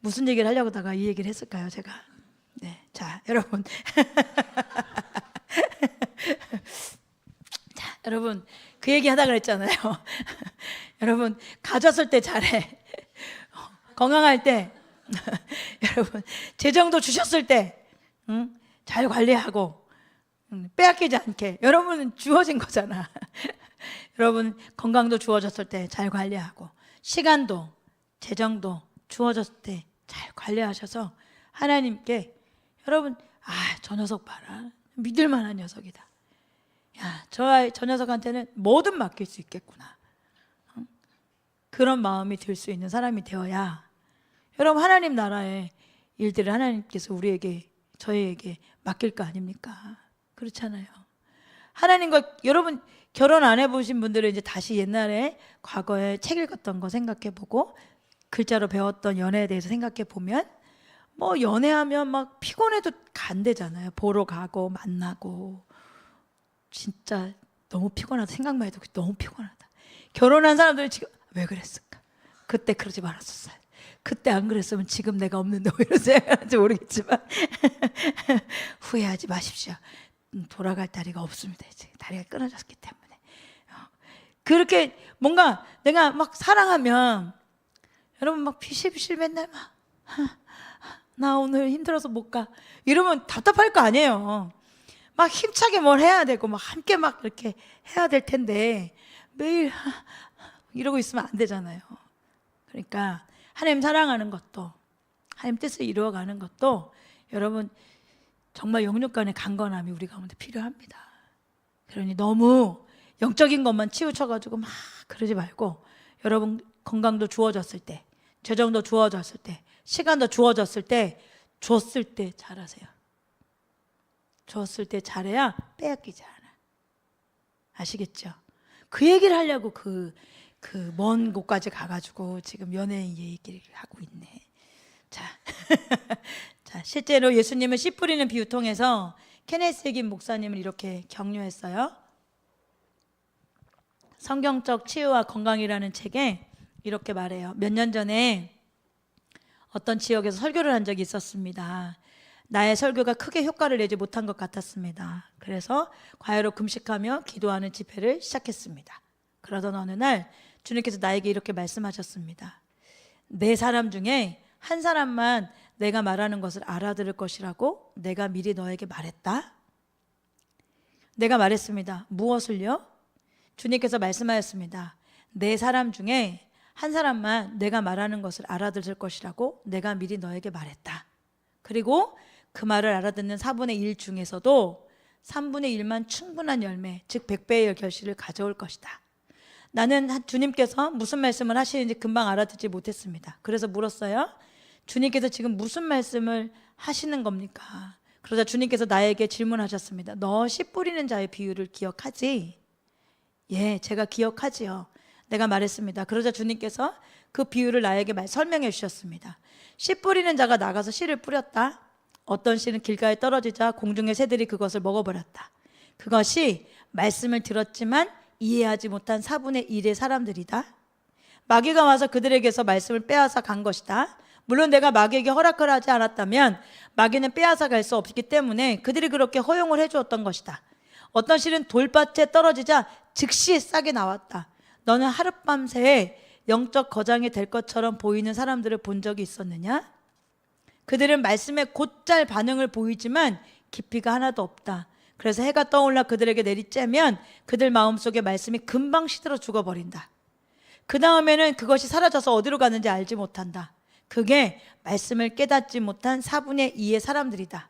무슨 얘기를 하려고 하다가 이 얘기를 했을까요 제가? 네, 자 여러분 자 여러분 그 얘기 하다 그랬잖아요. 여러분 가졌을 때 잘해. 건강할 때 여러분 재정도 주셨을 때 잘 관리하고 빼앗기지 않게. 여러분은 주어진 거잖아. 여러분 건강도 주어졌을 때 잘 관리하고 시간도 재정도 주어졌을 때 잘 관리하셔서 하나님께 여러분 저 녀석 봐라 믿을 만한 녀석이다. 야, 저 녀석한테는 뭐든 맡길 수 있겠구나. 그런 마음이 들 수 있는 사람이 되어야 여러분 하나님 나라의 일들을 하나님께서 저희에게 맡길 거 아닙니까? 그렇잖아요. 하나님과 여러분 결혼 안 해보신 분들은 이제 다시 옛날에 과거에 책 읽었던 거 생각해보고 글자로 배웠던 연애에 대해서 생각해보면 뭐 연애하면 막 피곤해도 간대잖아요. 보러 가고 만나고 진짜 너무 피곤하다. 생각만 해도 너무 피곤하다. 결혼한 사람들은 지금 왜 그랬을까? 그때 그러지 말았었어요. 그때 안 그랬으면 지금 내가 없는데 뭐 이런 생각할지 모르겠지만 후회하지 마십시오. 돌아갈 다리가 없습니다. 이제 다리가 끊어졌기 때문에. 그렇게 뭔가 내가 막 사랑하면 여러분 막 피실피실 맨날 막 나 오늘 힘들어서 못 가. 이러면 답답할 거 아니에요. 막 힘차게 뭘 해야 되고 막 함께 막 이렇게 해야 될 텐데 매일 이러고 있으면 안 되잖아요. 그러니까 하나님 사랑하는 것도, 하나님 뜻을 이루어가는 것도 여러분 정말 영육 간의 강건함이 우리 가운데 필요합니다. 그러니 너무 영적인 것만 치우쳐가지고 막 그러지 말고, 여러분 건강도 주어졌을 때, 재정도 주어졌을 때, 시간도 주어졌을 때, 줬을 때 잘하세요. 줬을 때 잘해야 빼앗기지 않아. 아시겠죠? 그 얘기를 하려고 그 먼 곳까지 가가지고 지금 연예인 얘기를 하고 있네. 자, 자, 실제로 예수님은 씨 뿌리는 비유 통해서 케네스 해긴 목사님을 이렇게 격려했어요. 성경적 치유와 건강이라는 책에 이렇게 말해요. 몇 년 전에 어떤 지역에서 설교를 한 적이 있었습니다. 나의 설교가 크게 효과를 내지 못한 것 같았습니다. 그래서 과외로 금식하며 기도하는 집회를 시작했습니다. 그러던 어느 날 주님께서 나에게 이렇게 말씀하셨습니다. 네 사람 중에 한 사람만 내가 말하는 것을 알아들을 것이라고 내가 미리 너에게 말했다. 내가 말했습니다. 무엇을요? 주님께서 말씀하셨습니다. 네 사람 중에 한 사람만 내가 말하는 것을 알아들을 것이라고 내가 미리 너에게 말했다. 그리고 그 말을 알아듣는 4분의 1 중에서도 3분의 1만 충분한 열매, 즉 100배의 결실을 가져올 것이다. 나는 주님께서 무슨 말씀을 하시는지 금방 알아듣지 못했습니다. 그래서 물었어요. 주님께서 지금 무슨 말씀을 하시는 겁니까? 그러자 주님께서 나에게 질문하셨습니다. 너 씨 뿌리는 자의 비유를 기억하지? 예, 제가 기억하지요. 내가 말했습니다. 그러자 주님께서 그 비유를 나에게 설명해 주셨습니다. 씨 뿌리는 자가 나가서 씨를 뿌렸다. 어떤 씨는 길가에 떨어지자 공중의 새들이 그것을 먹어버렸다. 그것이 말씀을 들었지만 이해하지 못한 4분의 1의 사람들이다. 마귀가 와서 그들에게서 말씀을 빼앗아 간 것이다. 물론 내가 마귀에게 허락을 하지 않았다면 마귀는 빼앗아 갈 수 없기 때문에 그들이 그렇게 허용을 해주었던 것이다. 어떤 씨는 돌밭에 떨어지자 즉시 싹이 나왔다. 너는 하룻밤새 영적 거장이 될 것처럼 보이는 사람들을 본 적이 있었느냐? 그들은 말씀에 곧잘 반응을 보이지만 깊이가 하나도 없다. 그래서 해가 떠올라 그들에게 내리쬐면 그들 마음속에 말씀이 금방 시들어 죽어버린다. 그 다음에는 그것이 사라져서 어디로 가는지 알지 못한다. 그게 말씀을 깨닫지 못한 4분의 2의 사람들이다.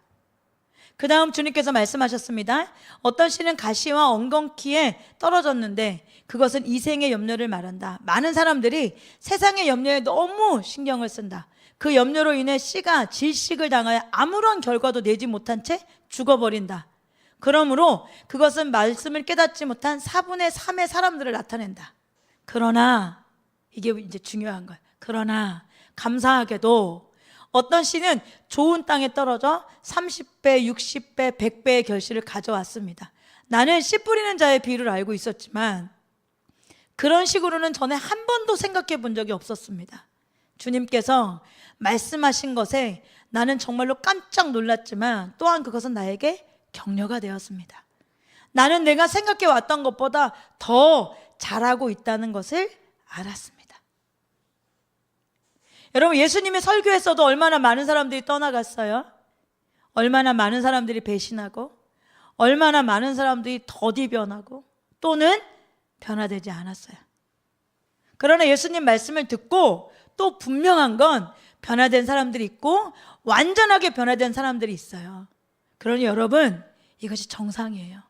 그 다음 주님께서 말씀하셨습니다. 어떤 씨는 가시와 엉겅퀴에 떨어졌는데 그것은 이생의 염려를 말한다. 많은 사람들이 세상의 염려에 너무 신경을 쓴다. 그 염려로 인해 씨가 질식을 당하여 아무런 결과도 내지 못한 채 죽어버린다. 그러므로 그것은 말씀을 깨닫지 못한 4분의 3의 사람들을 나타낸다. 그러나 이게 이제 중요한 거예요. 그러나 감사하게도 어떤 씨는 좋은 땅에 떨어져 30배, 60배, 100배의 결실을 가져왔습니다. 나는 씨 뿌리는 자의 비유를 알고 있었지만 그런 식으로는 전에 한 번도 생각해 본 적이 없었습니다. 주님께서 말씀하신 것에 나는 정말로 깜짝 놀랐지만 또한 그것은 나에게 격려가 되었습니다. 나는 내가 생각해 왔던 것보다 더 잘하고 있다는 것을 알았습니다. 여러분, 예수님의 설교에서도 얼마나 많은 사람들이 떠나갔어요? 얼마나 많은 사람들이 배신하고 얼마나 많은 사람들이 더디 변하고 또는 변화되지 않았어요. 그러나 예수님 말씀을 듣고 또 분명한 건 변화된 사람들이 있고 완전하게 변화된 사람들이 있어요. 그러니 여러분, 이것이 정상이에요.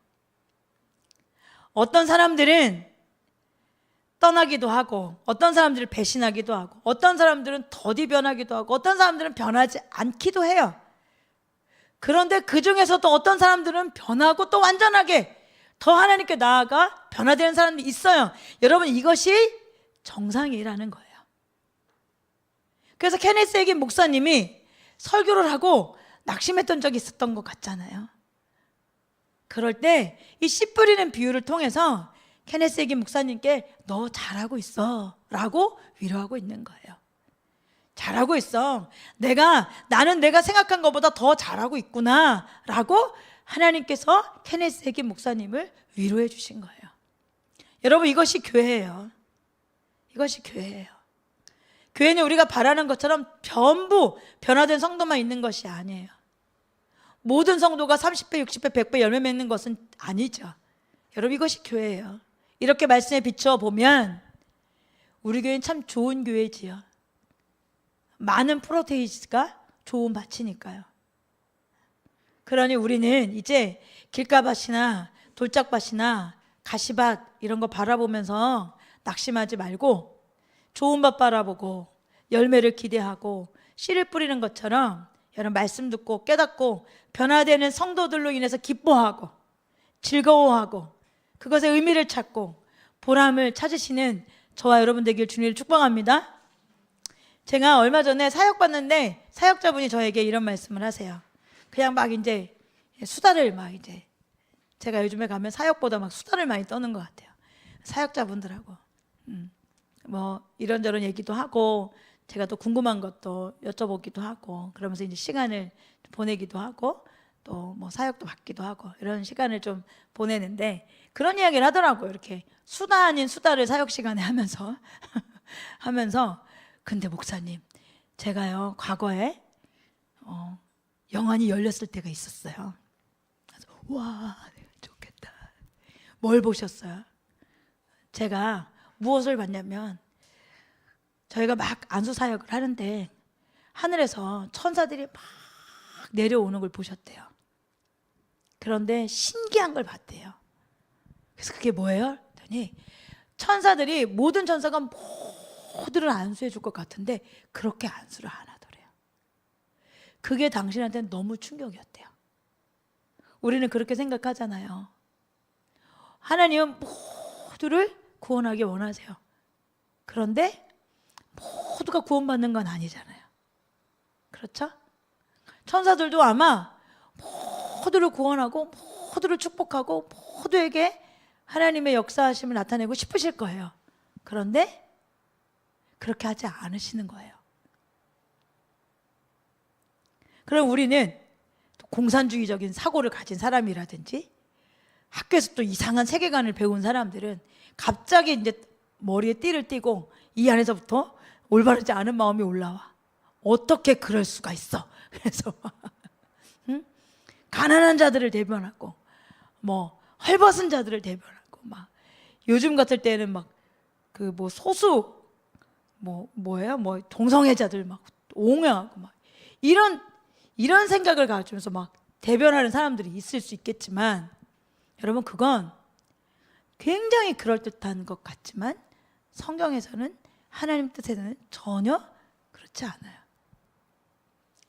어떤 사람들은 떠나기도 하고 어떤 사람들을 배신하기도 하고 어떤 사람들은 더디 변하기도 하고 어떤 사람들은 변하지 않기도 해요. 그런데 그 중에서도 어떤 사람들은 변하고 또 완전하게 더 하나님께 나아가 변화되는 사람들이 있어요. 여러분, 이것이 정상이라는 거예요. 그래서 케네스 해긴 목사님이 설교를 하고 낙심했던 적이 있었던 것 같잖아요. 그럴 때 이 씨 뿌리는 비유를 통해서 케네스 해긴 목사님께 너 잘하고 있어 라고 위로하고 있는 거예요. 잘하고 있어. 나는 내가 생각한 것보다 더 잘하고 있구나 라고 하나님께서 케네스 해긴 목사님을 위로해 주신 거예요. 여러분, 이것이 교회예요. 이것이 교회예요. 교회는 우리가 바라는 것처럼 전부 변화된 성도만 있는 것이 아니에요. 모든 성도가 30배, 60배, 100배 열매 맺는 것은 아니죠. 여러분, 이것이 교회예요. 이렇게 말씀에 비춰보면 우리 교회는 참 좋은 교회지요. 많은 프로테이지가 좋은 밭이니까요. 그러니 우리는 이제 길가밭이나 돌짝밭이나 가시밭 이런 거 바라보면서 낙심하지 말고 좋은 밭 바라보고 열매를 기대하고 씨를 뿌리는 것처럼 여러분 말씀 듣고 깨닫고 변화되는 성도들로 인해서 기뻐하고 즐거워하고 그것의 의미를 찾고 보람을 찾으시는 저와 여러분 되길 주님을 축복합니다. 제가 얼마 전에 사역 받는데 사역자분이 저에게 이런 말씀을 하세요. 그냥 막 이제 수다를 막 이제 제가 요즘에 가면 사역보다 막 수다를 많이 떠는 것 같아요. 사역자분들하고 뭐 이런저런 얘기도 하고 제가 또 궁금한 것도 여쭤보기도 하고 그러면서 이제 시간을 보내기도 하고 또 뭐 사역도 받기도 하고 이런 시간을 좀 보내는데 그런 이야기를 하더라고요. 이렇게 수다 아닌 수다를 사역 시간에 하면서 하면서 근데 목사님 제가요 과거에 영안이 열렸을 때가 있었어요. 그래서 와 좋겠다. 뭘 보셨어요? 제가 무엇을 봤냐면 저희가 막 안수 사역을 하는데 하늘에서 천사들이 막 내려오는 걸 보셨대요. 그런데 신기한 걸 봤대요. 그래서 그게 뭐예요? 그랬더니 천사들이 모든 천사가 모두를 안수해 줄 것 같은데 그렇게 안수를 안 하더래요. 그게 당신한테는 너무 충격이었대요. 우리는 그렇게 생각하잖아요. 하나님은 모두를 구원하기 원하세요. 그런데 모두가 구원받는 건 아니잖아요. 그렇죠? 천사들도 아마 모두를 구원하고 모두를 축복하고 모두에게 하나님의 역사하심을 나타내고 싶으실 거예요. 그런데 그렇게 하지 않으시는 거예요. 그럼 우리는 공산주의적인 사고를 가진 사람이라든지 학교에서 또 이상한 세계관을 배운 사람들은 갑자기 이제 머리에 띠를 띠고 이 안에서부터 올바르지 않은 마음이 올라와. 어떻게 그럴 수가 있어? 그래서 응? 가난한 자들을 대변하고 뭐 헐벗은 자들을 대변하고 막 요즘 같을 때는 막 그 뭐 소수 뭐예요? 뭐 동성애자들 막 옹호하고 막 이런 생각을 가지면서 막 대변하는 사람들이 있을 수 있겠지만 여러분 그건 굉장히 그럴듯한 것 같지만 성경에서는 하나님 뜻에서는 전혀 그렇지 않아요.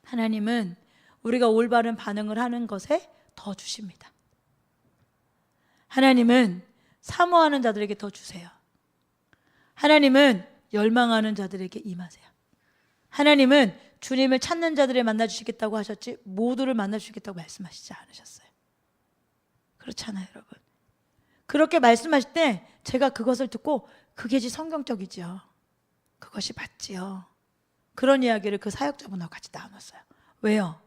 하나님은 우리가 올바른 반응을 하는 것에 더 주십니다. 하나님은 사모하는 자들에게 더 주세요. 하나님은 열망하는 자들에게 임하세요. 하나님은 주님을 찾는 자들을 만나주시겠다고 하셨지 모두를 만나주시겠다고 말씀하시지 않으셨어요. 그렇잖아요, 여러분. 그렇게 말씀하실 때 제가 그것을 듣고 그게 성경적이죠. 그것이 맞지요. 그런 이야기를 그 사역자분하고 같이 나눴어요. 왜요?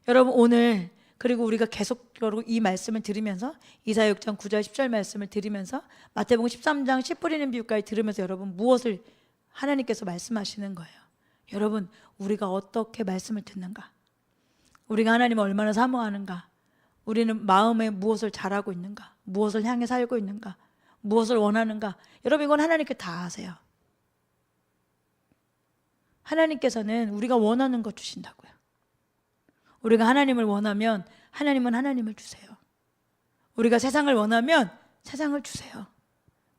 여러분 오늘 그리고 우리가 계속적으로 이 말씀을 들으면서 이사야 6장 9절 10절 말씀을 들으면서 마태복음 13장 씨 뿌리는 비유까지 들으면서 여러분 무엇을 하나님께서 말씀하시는 거예요? 여러분 우리가 어떻게 말씀을 듣는가? 우리가 하나님을 얼마나 사모하는가? 우리는 마음에 무엇을 잘하고 있는가? 무엇을 향해 살고 있는가? 무엇을 원하는가? 여러분 이건 하나님께 다 아세요. 하나님께서는 우리가 원하는 것 주신다고요. 우리가 하나님을 원하면 하나님은 하나님을 주세요. 우리가 세상을 원하면 세상을 주세요.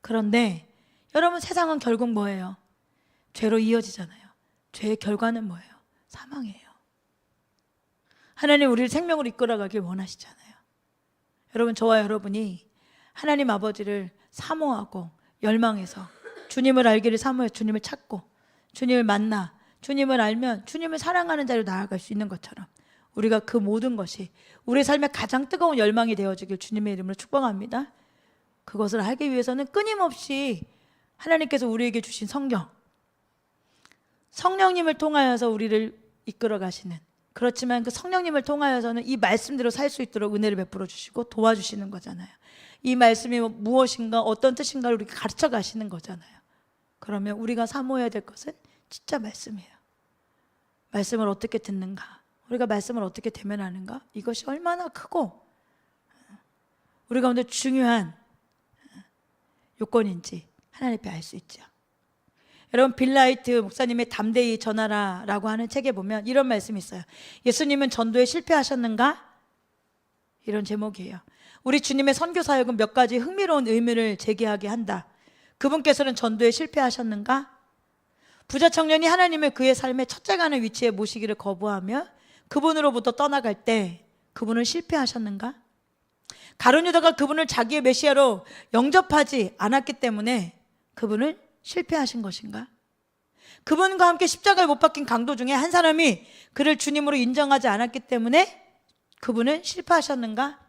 그런데 여러분 세상은 결국 뭐예요? 죄로 이어지잖아요. 죄의 결과는 뭐예요? 사망이에요. 하나님 우리를 생명으로 이끌어가길 원하시잖아요. 여러분 저와 여러분이 하나님 아버지를 사모하고 열망해서 주님을 알기를 사모해 주님을 찾고 주님을 만나 주님을 알면 주님을 사랑하는 자로 나아갈 수 있는 것처럼 우리가 그 모든 것이 우리의 삶의 가장 뜨거운 열망이 되어지길 주님의 이름으로 축복합니다. 그것을 알기 위해서는 끊임없이 하나님께서 우리에게 주신 성령님을 통하여서 우리를 이끌어 가시는 그렇지만 그 성령님을 통하여서는 이 말씀대로 살 수 있도록 은혜를 베풀어 주시고 도와주시는 거잖아요. 이 말씀이 무엇인가 어떤 뜻인가를 우리가 가르쳐 가시는 거잖아요. 그러면 우리가 사모해야 될 것은 진짜 말씀이에요. 말씀을 어떻게 듣는가, 우리가 말씀을 어떻게 대면하는가, 이것이 얼마나 크고 우리 가운데 중요한 요건인지 하나님 앞에 알 수 있죠. 여러분, 빌라이트 목사님의 담대히 전하라 라고 하는 책에 보면 이런 말씀이 있어요. 예수님은 전도에 실패하셨는가? 이런 제목이에요. 우리 주님의 선교 사역은 몇 가지 흥미로운 의문을 제기하게 한다. 그분께서는 전도에 실패하셨는가? 부자 청년이 하나님을 그의 삶의 첫째 가는 위치에 모시기를 거부하며 그분으로부터 떠나갈 때 그분은 실패하셨는가? 가룟 유다가 그분을 자기의 메시아로 영접하지 않았기 때문에 그분을 실패하신 것인가? 그분과 함께 십자가에 못 박힌 강도 중에 한 사람이 그를 주님으로 인정하지 않았기 때문에 그분은 실패하셨는가?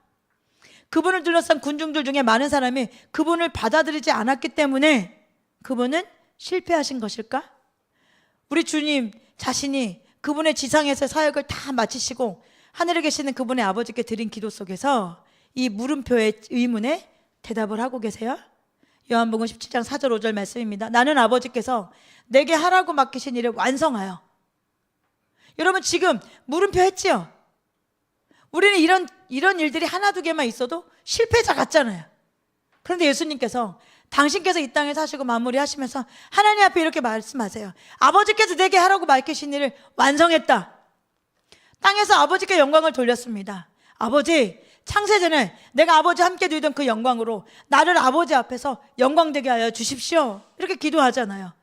그분을 둘러싼 군중들 중에 많은 사람이 그분을 받아들이지 않았기 때문에 그분은 실패하신 것일까? 우리 주님 자신이 그분의 지상에서 사역을 다 마치시고 하늘에 계시는 그분의 아버지께 드린 기도 속에서 이 물음표의 의문에 대답을 하고 계세요. 요한복음 17장 4절 5절 말씀입니다. 나는 아버지께서 내게 하라고 맡기신 일을 완성하여. 여러분, 지금 물음표 했지요? 우리는 이런 일들이 하나 두 개만 있어도 실패자 같잖아요. 그런데 예수님께서 당신께서 이 땅에 사시고 마무리하시면서 하나님 앞에 이렇게 말씀하세요. 아버지께서 내게 하라고 맡기신 일을 완성했다. 땅에서 아버지께 영광을 돌렸습니다. 아버지, 창세전에 내가 아버지 함께 누리던 그 영광으로 나를 아버지 앞에서 영광되게 하여 주십시오. 이렇게 기도하잖아요.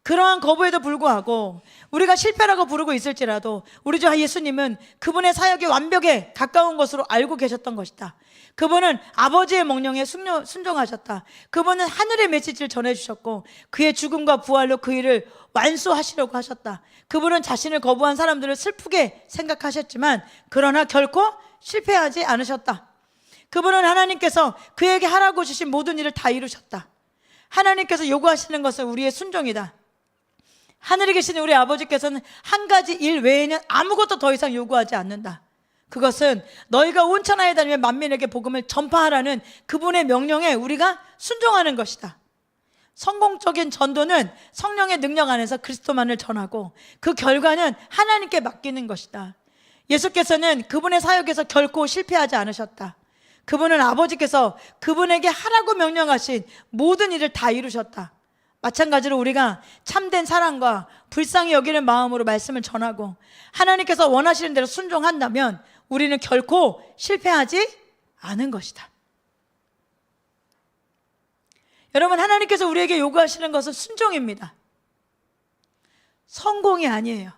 그러한 거부에도 불구하고 우리가 실패라고 부르고 있을지라도 우리 주 예수님은 그분의 사역의 완벽에 가까운 것으로 알고 계셨던 것이다. 그분은 아버지의 명령에 순종하셨다. 그분은 하늘의 메시지를 전해주셨고 그의 죽음과 부활로 그 일을 완수하시려고 하셨다. 그분은 자신을 거부한 사람들을 슬프게 생각하셨지만 그러나 결코 실패하지 않으셨다. 그분은 하나님께서 그에게 하라고 주신 모든 일을 다 이루셨다. 하나님께서 요구하시는 것은 우리의 순종이다. 하늘에 계시는 우리 아버지께서는 한 가지 일 외에는 아무것도 더 이상 요구하지 않는다. 그것은 너희가 온 천하에 다니며 만민에게 복음을 전파하라는 그분의 명령에 우리가 순종하는 것이다. 성공적인 전도는 성령의 능력 안에서 그리스도만을 전하고 그 결과는 하나님께 맡기는 것이다. 예수께서는 그분의 사역에서 결코 실패하지 않으셨다. 그분은 아버지께서 그분에게 하라고 명령하신 모든 일을 다 이루셨다. 마찬가지로 우리가 참된 사랑과 불쌍히 여기는 마음으로 말씀을 전하고 하나님께서 원하시는 대로 순종한다면 우리는 결코 실패하지 않은 것이다. 여러분, 하나님께서 우리에게 요구하시는 것은 순종입니다. 성공이 아니에요.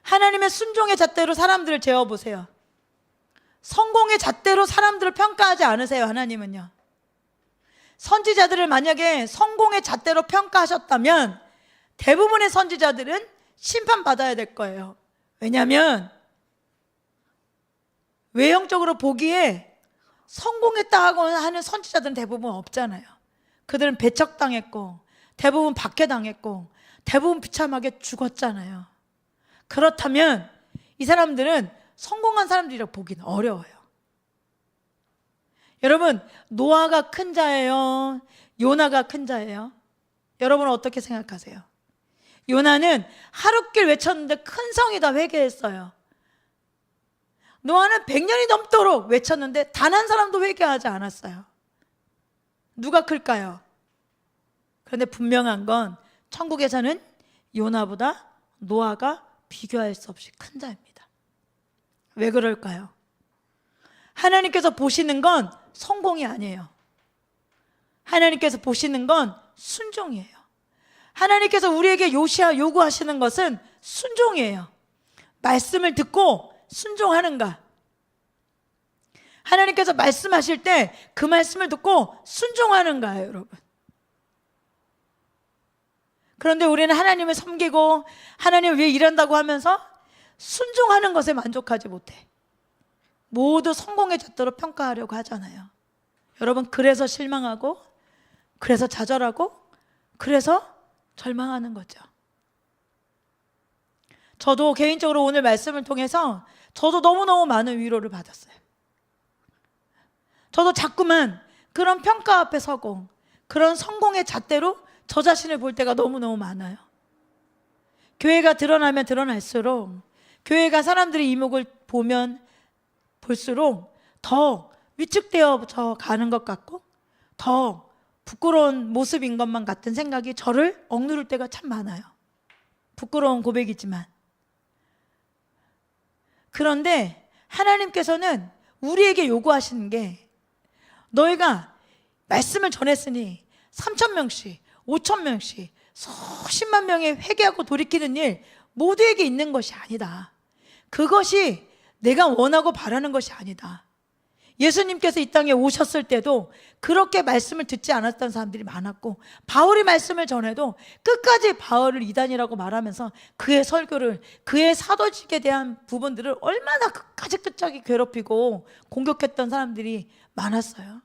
하나님의 순종의 잣대로 사람들을 재어보세요. 성공의 잣대로 사람들을 평가하지 않으세요. 하나님은요. 선지자들을 만약에 성공의 잣대로 평가하셨다면 대부분의 선지자들은 심판받아야 될 거예요. 왜냐하면 외형적으로 보기에 성공했다 하는 선지자들은 대부분 없잖아요. 그들은 배척당했고 대부분 박해당했고 대부분 비참하게 죽었잖아요. 그렇다면 이 사람들은 성공한 사람들이라고 보기는 어려워요. 여러분, 노아가 큰 자예요? 요나가 큰 자예요? 여러분은 어떻게 생각하세요? 요나는 하룻길 외쳤는데 큰 성이 다 회개했어요. 노아는 100년이 넘도록 외쳤는데 단 한 사람도 회개하지 않았어요. 누가 클까요? 그런데 분명한 건 천국에서는 요나보다 노아가 비교할 수 없이 큰 자입니다. 왜 그럴까요? 하나님께서 보시는 건 성공이 아니에요. 하나님께서 보시는 건 순종이에요. 하나님께서 우리에게 요구하시는 것은 순종이에요. 말씀을 듣고 순종하는가? 하나님께서 말씀하실 때 그 말씀을 듣고 순종하는가요, 여러분? 그런데 우리는 하나님을 섬기고 하나님을 위해 일한다고 하면서 순종하는 것에 만족하지 못해. 모두 성공의 잣대로 평가하려고 하잖아요. 여러분, 그래서 실망하고 그래서 좌절하고 그래서 절망하는 거죠. 저도 개인적으로 오늘 말씀을 통해서 저도 너무너무 많은 위로를 받았어요. 저도 자꾸만 그런 평가 앞에 서고 그런 성공의 잣대로 저 자신을 볼 때가 너무너무 많아요. 교회가 드러나면 드러날수록, 교회가 사람들의 이목을 보면 볼수록 더 위축되어져 가는 것 같고 더 부끄러운 모습인 것만 같은 생각이 저를 억누를 때가 참 많아요. 부끄러운 고백이지만. 그런데 하나님께서는 우리에게 요구하시는 게, 너희가 말씀을 전했으니 3,000명씩 5,000명씩 수십만 명이 회개하고 돌이키는 일 모두에게 있는 것이 아니다. 그것이 내가 원하고 바라는 것이 아니다. 예수님께서 이 땅에 오셨을 때도 그렇게 말씀을 듣지 않았던 사람들이 많았고, 바울이 말씀을 전해도 끝까지 바울을 이단이라고 말하면서 그의 설교를, 그의 사도직에 대한 부분들을 얼마나 끝까지 괴롭히고 공격했던 사람들이 많았어요.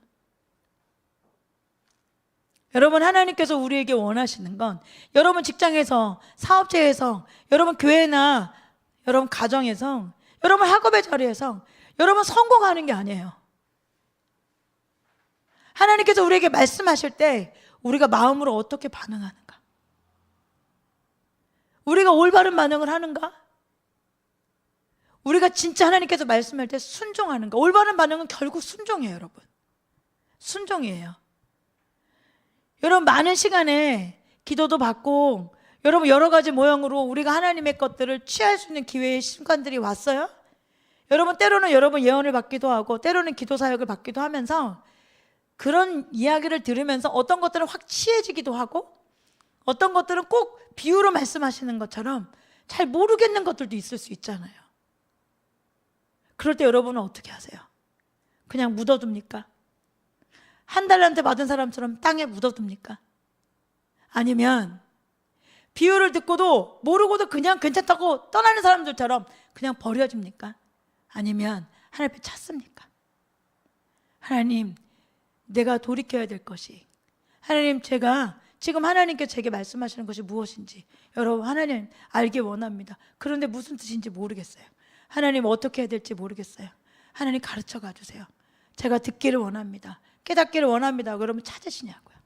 여러분, 하나님께서 우리에게 원하시는 건, 여러분 직장에서, 사업체에서, 여러분 교회나 여러분 가정에서, 여러분 학업의 자리에서 여러분 성공하는 게 아니에요. 하나님께서 우리에게 말씀하실 때 우리가 마음으로 어떻게 반응하는가? 우리가 올바른 반응을 하는가? 우리가 진짜 하나님께서 말씀할 때 순종하는가? 올바른 반응은 결국 순종이에요, 여러분. 순종이에요. 여러분, 많은 시간에 기도도 받고 여러분 여러 가지 모형으로 우리가 하나님의 것들을 취할 수 있는 기회의 순간들이 왔어요. 여러분, 때로는 여러분 예언을 받기도 하고 때로는 기도 사역을 받기도 하면서 그런 이야기를 들으면서 어떤 것들은 확 취해지기도 하고 어떤 것들은 꼭 비유로 말씀하시는 것처럼 잘 모르겠는 것들도 있을 수 있잖아요. 그럴 때 여러분은 어떻게 하세요? 그냥 묻어둡니까? 한 달란트 받은 사람처럼 땅에 묻어둡니까? 아니면 비유를 듣고도 모르고도 그냥 괜찮다고 떠나는 사람들처럼 그냥 버려집니까? 아니면 하나님 앞에 찾습니까? 하나님, 내가 돌이켜야 될 것이, 하나님, 제가 지금 하나님께 제게 말씀하시는 것이 무엇인지 여러분, 하나님 알기 원합니다. 그런데 무슨 뜻인지 모르겠어요. 하나님, 어떻게 해야 될지 모르겠어요. 하나님, 가르쳐 가주세요. 제가 듣기를 원합니다. 깨닫기를 원합니다. 그러면 찾으시냐고요.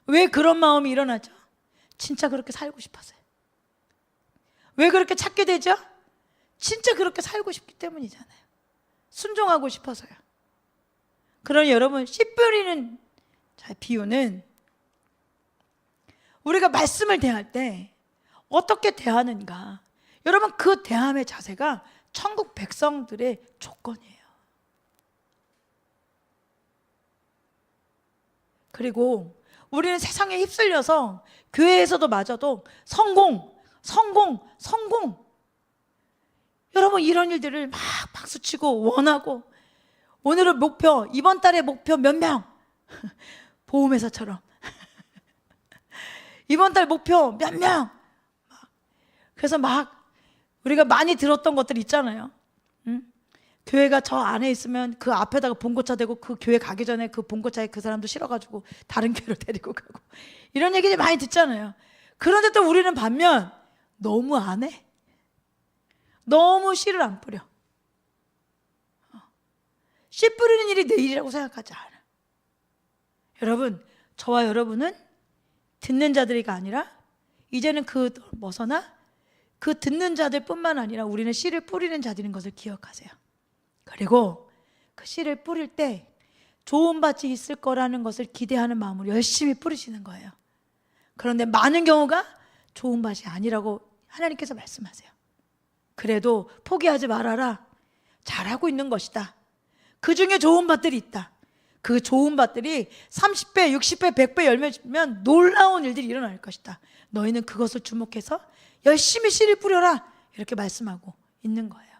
왜 그런 마음이 일어나죠? 진짜 그렇게 살고 싶어서요. 왜 그렇게 찾게 되죠? 진짜 그렇게 살고 싶기 때문이잖아요. 순종하고 싶어서요. 그러니 여러분, 씨 뿌리는 비유는 우리가 말씀을 대할 때 어떻게 대하는가, 여러분, 그 대함의 자세가 천국 백성들의 조건이에요. 그리고 우리는 세상에 휩쓸려서 교회에서도 마저도 성공. 여러분, 이런 일들을 막 박수치고 원하고, 오늘은 목표, 이번 달에 목표 몇 명? 보험회사처럼 이번 달 목표 몇 명? 그래서 막 우리가 많이 들었던 것들 있잖아요. 교회가 저 안에 있으면 그 앞에다가 봉고차 대고 그 교회 가기 전에 그 봉고차에 그 사람도 실어가지고 다른 교회로 데리고 가고, 이런 얘기를 많이 듣잖아요. 그런데 또 우리는 반면 너무 안 해. 너무 씨를 안 뿌려. 씨 뿌리는 일이 내 일이라고 생각하지 않아. 여러분, 저와 여러분은 듣는 자들이가 아니라 이제는 그 벗어나 그 듣는 자들 뿐만 아니라 우리는 씨를 뿌리는 자들인 것을 기억하세요. 그리고 그 씨를 뿌릴 때 좋은 밭이 있을 거라는 것을 기대하는 마음으로 열심히 뿌리시는 거예요. 그런데 많은 경우가 좋은 밭이 아니라고 하나님께서 말씀하세요. 그래도 포기하지 말아라. 잘하고 있는 것이다. 그 중에 좋은 밭들이 있다. 그 좋은 밭들이 30배, 60배, 100배 열매면 놀라운 일들이 일어날 것이다. 너희는 그것을 주목해서 열심히 씨를 뿌려라. 이렇게 말씀하고 있는 거예요.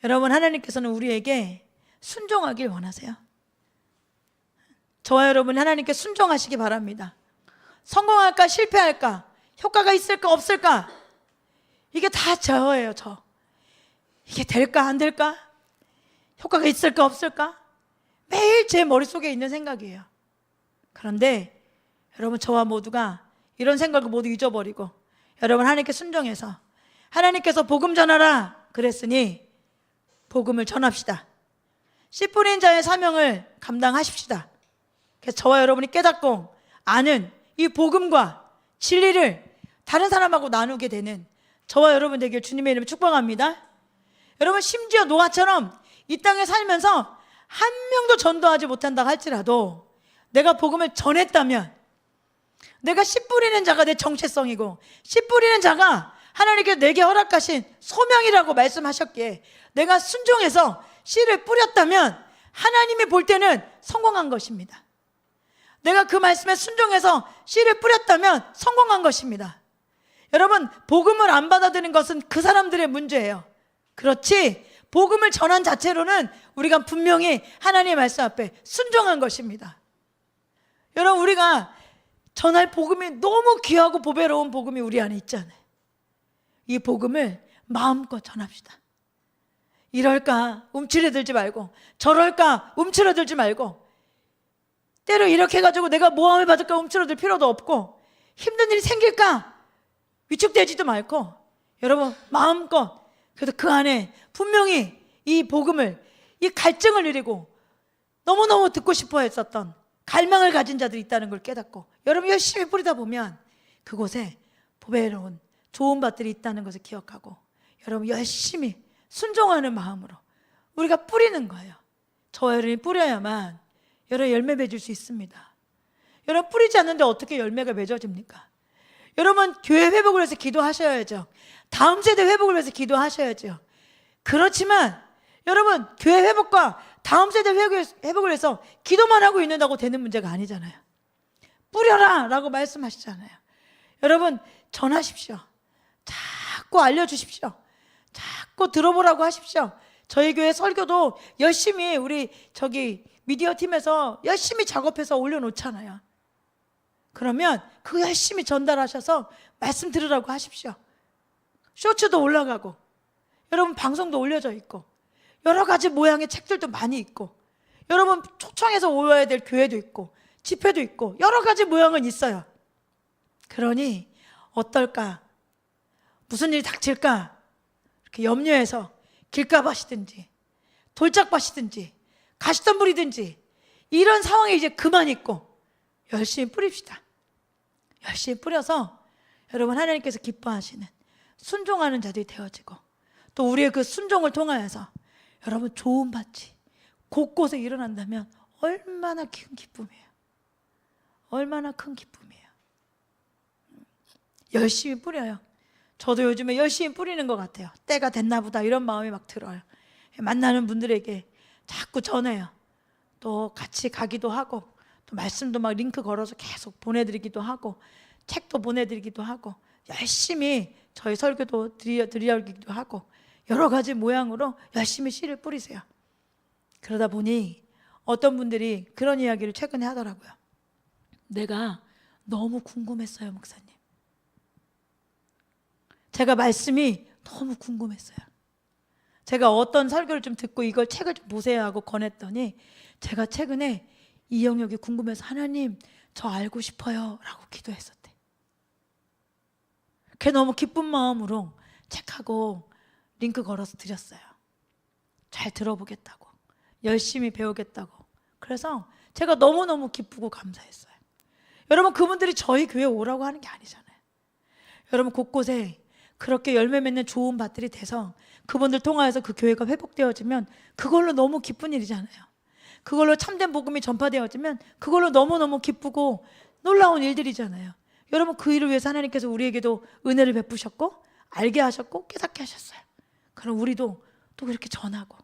여러분, 하나님께서는 우리에게 순종하길 원하세요. 저와 여러분, 하나님께 순종하시기 바랍니다. 성공할까 실패할까, 효과가 있을까 없을까, 이게 다 저예요. 이게 될까 안 될까, 효과가 있을까 없을까, 매일 제 머릿속에 있는 생각이에요. 그런데 여러분, 저와 모두가 이런 생각을 모두 잊어버리고 여러분, 하나님께 순종해서, 하나님께서 복음 전하라 그랬으니 복음을 전합시다. 씨 뿌린 자의 사명을 감당하십시다. 그래서 저와 여러분이 깨닫고 아는 이 복음과 진리를 다른 사람하고 나누게 되는 저와 여러분 되길 주님의 이름으로 축복합니다. 여러분, 심지어 노아처럼 이 땅에 살면서 한 명도 전도하지 못한다 할지라도 내가 복음을 전했다면, 내가 씨 뿌리는 자가 내 정체성이고 씨 뿌리는 자가 하나님께서 내게 허락하신 소명이라고 말씀하셨기에 내가 순종해서 씨를 뿌렸다면 하나님이 볼 때는 성공한 것입니다. 내가 그 말씀에 순종해서 씨를 뿌렸다면 성공한 것입니다. 여러분, 복음을 안 받아들이는 것은 그 사람들의 문제예요. 그렇지 복음을 전한 자체로는 우리가 분명히 하나님의 말씀 앞에 순종한 것입니다. 여러분, 우리가 전할 복음이 너무 귀하고 보배로운 복음이 우리 안에 있잖아요. 이 복음을 마음껏 전합시다. 이럴까 움츠러들지 말고, 저럴까 움츠러들지 말고, 때로 이렇게 해가지고 내가 모함을 받을까 움츠러들 필요도 없고, 힘든 일이 생길까 위축되지도 말고, 여러분 마음껏, 그래도 그 안에 분명히 이 복음을, 이 갈증을 누리고 너무너무 듣고 싶어 했었던 갈망을 가진 자들이 있다는 걸 깨닫고 여러분 열심히 뿌리다 보면 그곳에 보배로운 좋은 밭들이 있다는 것을 기억하고 여러분 열심히 순종하는 마음으로 우리가 뿌리는 거예요. 저와 여러분이 뿌려야만 여러분 열매 맺을 수 있습니다. 여러분, 뿌리지 않는데 어떻게 열매가 맺어집니까? 여러분, 교회 회복을 위해서 기도하셔야죠. 다음 세대 회복을 위해서 기도하셔야죠. 그렇지만 여러분, 교회 회복과 다음 세대 회복을 위해서 기도만 하고 있는다고 되는 문제가 아니잖아요. 뿌려라 라고 말씀하시잖아요. 여러분, 전하십시오. 자꾸 알려주십시오. 자꾸 들어보라고 하십시오. 저희 교회 설교도 열심히 우리 미디어 팀에서 열심히 작업해서 올려놓잖아요. 그러면 그 열심히 전달하셔서 말씀 들으라고 하십시오. 쇼츠도 올라가고 여러분 방송도 올려져 있고 여러 가지 모양의 책들도 많이 있고 여러분 초청해서 오셔야 될 교회도 있고 집회도 있고 여러 가지 모양은 있어요. 그러니 어떨까? 무슨 일이 닥칠까? 이렇게 염려해서 길가밭이든지 돌짝밭이든지 가시덤불이든지 이런 상황에 이제 그만 있고 열심히 뿌립시다. 열심히 뿌려서 여러분 하나님께서 기뻐하시는 순종하는 자들이 되어지고 또 우리의 그 순종을 통하여서 여러분 좋은 밭이 곳곳에 일어난다면 얼마나 큰 기쁨이에요. 얼마나 큰 기쁨이에요. 열심히 뿌려요. 저도 요즘에 열심히 뿌리는 것 같아요. 때가 됐나 보다 이런 마음이 막 들어요. 만나는 분들에게 자꾸 전해요. 또 같이 가기도 하고 또 말씀도 막 링크 걸어서 계속 보내드리기도 하고 책도 보내드리기도 하고 열심히 저희 설교도 드리기도 하고 여러 가지 모양으로 열심히 씨를 뿌리세요. 그러다 보니 어떤 분들이 그런 이야기를 최근에 하더라고요. 내가 너무 궁금했어요, 목사님. 제가 말씀이 너무 궁금했어요. 제가 어떤 설교를 좀 듣고 이걸 책을 좀 보세요 하고 권했더니 제가 최근에 이 영역이 궁금해서 하나님 저 알고 싶어요 라고 기도했었대. 그게 너무 기쁜 마음으로 책하고 링크 걸어서 드렸어요. 잘 들어보겠다고, 열심히 배우겠다고. 그래서 제가 너무너무 기쁘고 감사했어요. 여러분, 그분들이 저희 교회에 오라고 하는 게 아니잖아요. 여러분, 곳곳에 그렇게 열매 맺는 좋은 밭들이 돼서 그분들 통하여서 그 교회가 회복되어지면 그걸로 너무 기쁜 일이잖아요. 그걸로 참된 복음이 전파되어지면 그걸로 너무너무 기쁘고 놀라운 일들이잖아요. 여러분, 그 일을 위해서 하나님께서 우리에게도 은혜를 베푸셨고 알게 하셨고 깨닫게 하셨어요. 그럼 우리도 또 그렇게 전하고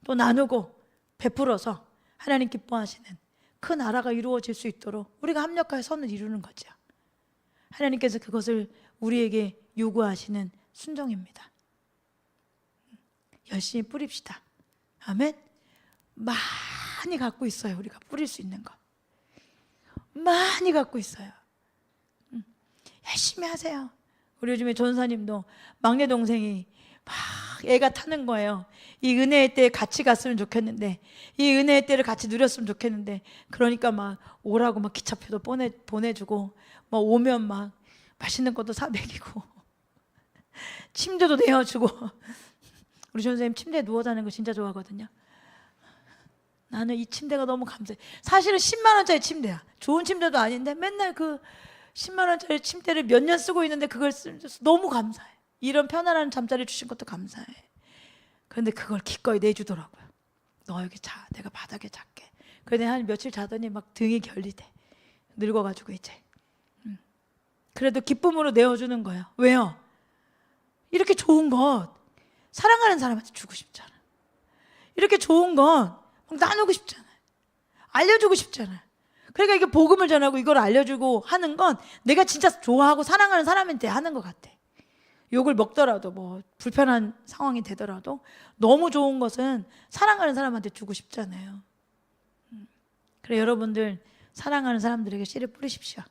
또 나누고 베풀어서 하나님 기뻐하시는 그 나라가 이루어질 수 있도록 우리가 합력하여 선을 이루는 거죠. 하나님께서 그것을 우리에게 요구하시는 순종입니다. 열심히 뿌립시다. 아멘. 많이 갖고 있어요. 우리가 뿌릴 수 있는 거 많이 갖고 있어요. 열심히 하세요. 우리 요즘에 전사님도 막내 동생이 막 애가 타는 거예요. 이 은혜의 때에 같이 갔으면 좋겠는데, 이 은혜의 때를 같이 누렸으면 좋겠는데, 그러니까 막 오라고 막 기차표도 보내주고, 막 오면 막 맛있는 것도 사 먹이고 침대도 내어주고. 우리 전사님 침대에 누워 자는 거 진짜 좋아하거든요. 나는 이 침대가 너무 감사해. 사실은 10만 원짜리 침대야. 좋은 침대도 아닌데 맨날 그 10만 원짜리 침대를 몇 년 쓰고 있는데 그걸 쓰면서 너무 감사해. 이런 편안한 잠자리 주신 것도 감사해. 그런데 그걸 기꺼이 내주더라고요. 너 여기 자, 내가 바닥에 잘게. 그런데 한 며칠 자더니 막 등이 결리대. 늙어가지고 이제. 그래도 기쁨으로 내어주는 거예요. 왜요? 이렇게 좋은 것 사랑하는 사람한테 주고 싶잖아. 이렇게 좋은 건 나누고 싶잖아요. 알려주고 싶잖아요. 그러니까 이게 복음을 전하고 이걸 알려주고 하는 건 내가 진짜 좋아하고 사랑하는 사람한테 하는 것 같아. 욕을 먹더라도 뭐 불편한 상황이 되더라도 너무 좋은 것은 사랑하는 사람한테 주고 싶잖아요. 그래 여러분들 사랑하는 사람들에게 씨를 뿌리십시오.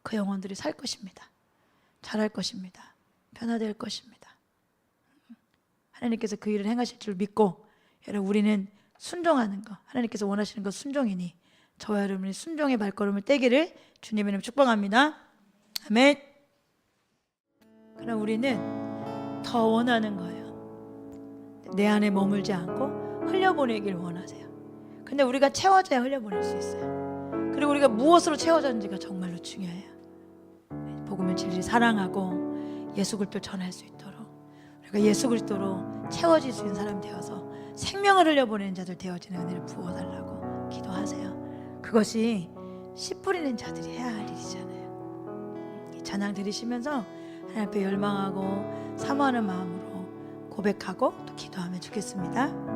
그 영혼들이 살 것입니다. 잘할 것입니다. 변화될 것입니다. 하나님께서 그 일을 행하실 줄 믿고 여러분 우리는 순종하는 거 하나님께서 원하시는 거 순종이니 저와 여러분이 순종의 발걸음을 떼기를 주님의 이름으로 축복합니다. 아멘. 그럼 우리는 더 원하는 거예요. 내 안에 머물지 않고 흘려보내길 원하세요. 근데 우리가 채워져야 흘려보낼 수 있어요. 그리고 우리가 무엇으로 채워졌는지가 정말로 중요해요. 복음을 진리 사랑하고 예수 그리스도 전할 수 있도록 우리가 예수 그리스도로 채워질 수 있는 사람 되어서 생명을 흘려보내는 자들 되어지는 은혜를 부어달라고 기도하세요. 그것이 씨 뿌리는 자들이 해야 할 일이잖아요. 이 찬양 들으시면서 하나님 앞에 열망하고 사모하는 마음으로 고백하고 또 기도하면 좋겠습니다.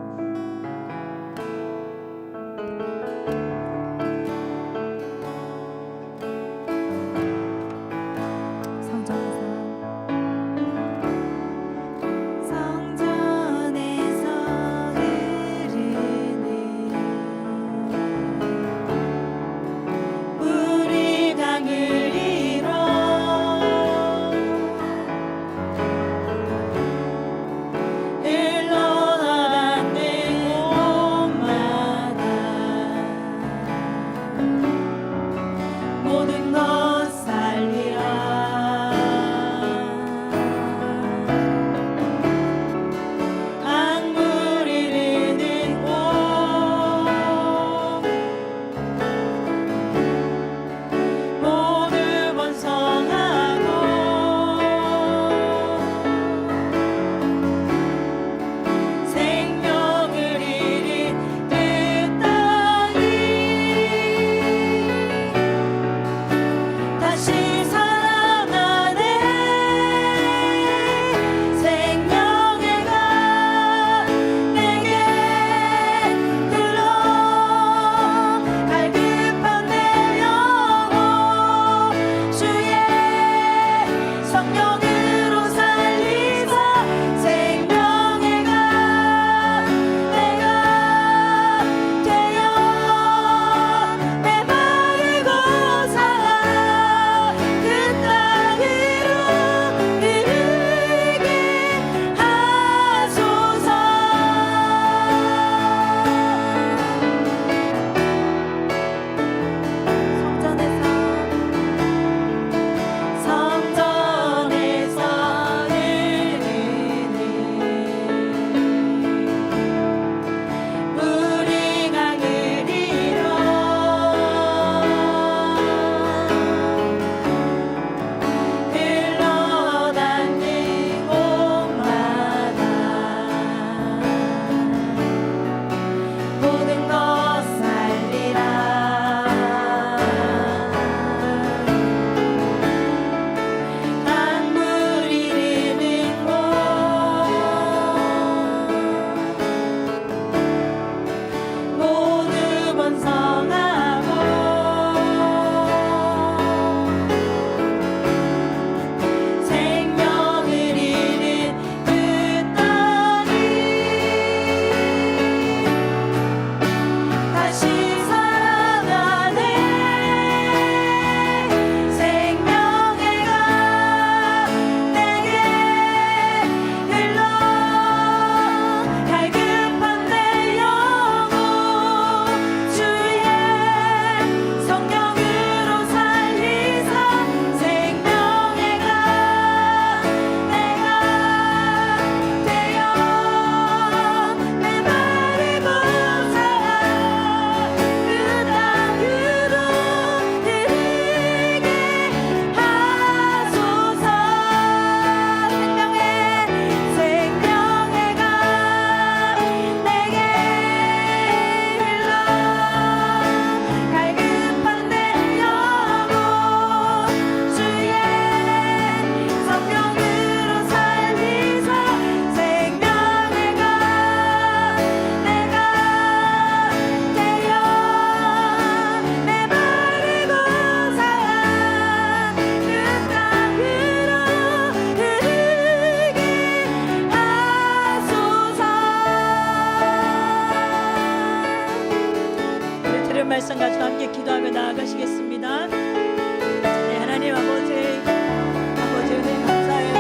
기도하며 나아가시겠습니다. 네, 하나님 아버지 은혜 감사해요.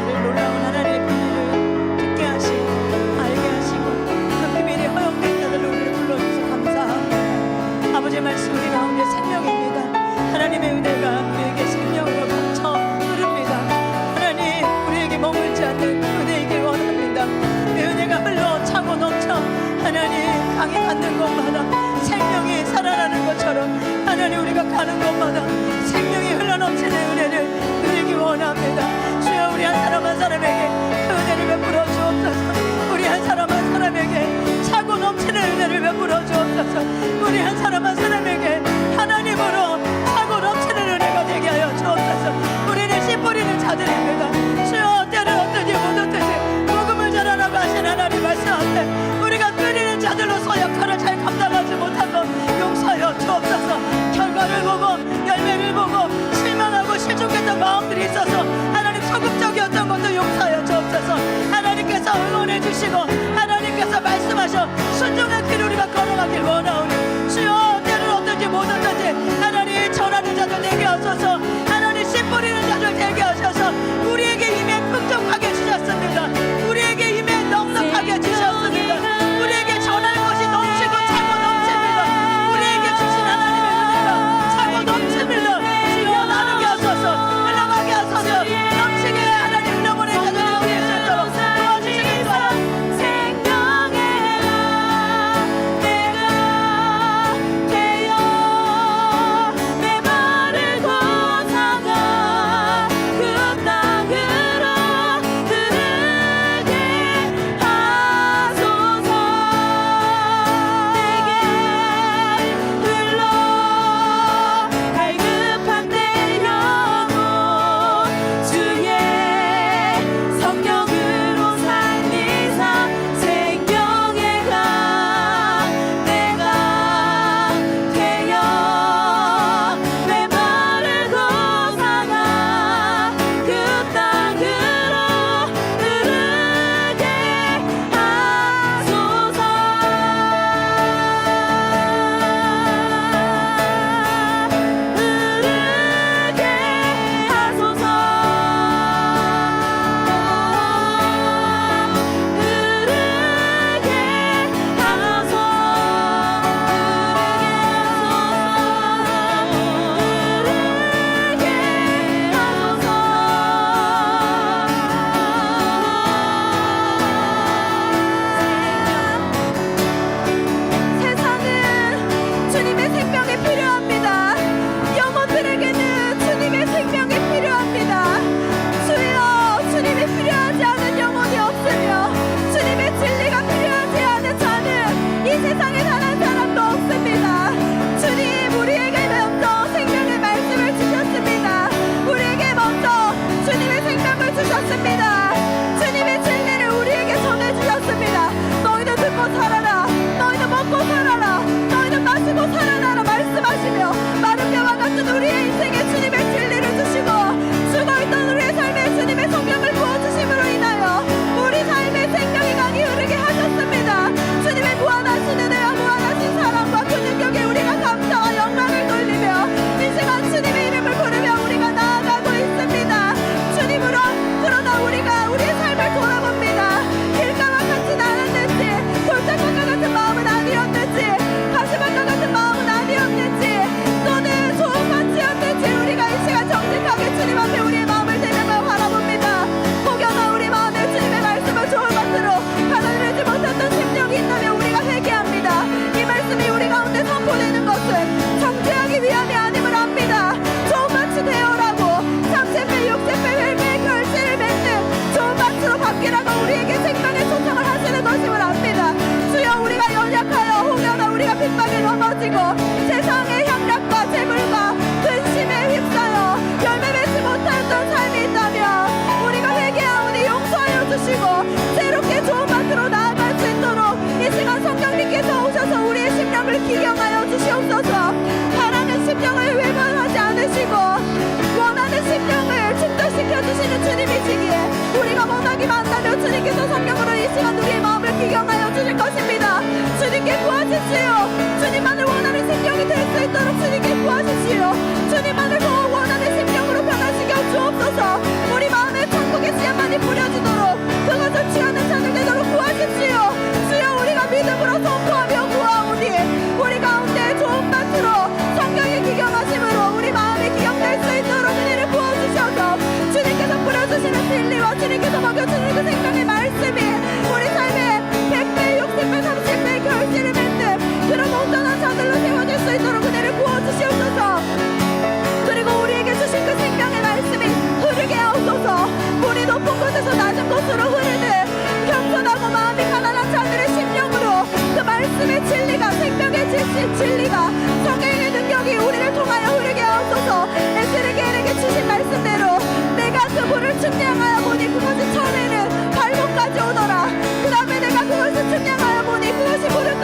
우리 놀라운 하나님의 비밀을 듣게 하시고 알게 하시고 그 비밀이 허용된 자들을 우리를 불러주셔서 감사합니다. 아버지의 말씀 우리 가운데 생명입니다. 하나님의 은혜가 우리에게 생명으로 넘쳐 흐릅니다. 하나님 우리에게 머물지 않는 은혜이길 원합니다. 그 은혜가 흘러 차고 넘쳐 하나님 강이 닿는 곳마다 생명이 살아나는 것처럼 하나님 우리가 가는 곳마다 생명이 흘러넘치는 은혜를 누리기 원합니다. 주여 우리 한 사람 한 사람에게 그 은혜를 베풀어 주옵소서. 우리 한 사람 한 사람에게 차고 넘치는 은혜를 베풀어 주옵소서. 우리 한 사람 한 사람에게 하나님으로 차고 넘치는 은혜가 되게 하여 주옵소서. 우리는 씨 뿌리는 자들입니다. 주여 때는 어떠지 못어떠지 복음을 전하라고 하신 하나님 말씀 앞에 우리가 끓이는 자들로서 역할을 잘 감당하지 못한 것 용서하여 주옵소서. 결과를 보고 열매를 보고 실망하고 실족했던 마음들이 있어서 하나님 소극적이었던 것도 용서하여 주옵소서. 하나님께서 응원해 주시고 하나님께서 말씀하셔 순종의 길을 우리가 걸어가길 원하오니 주여 때는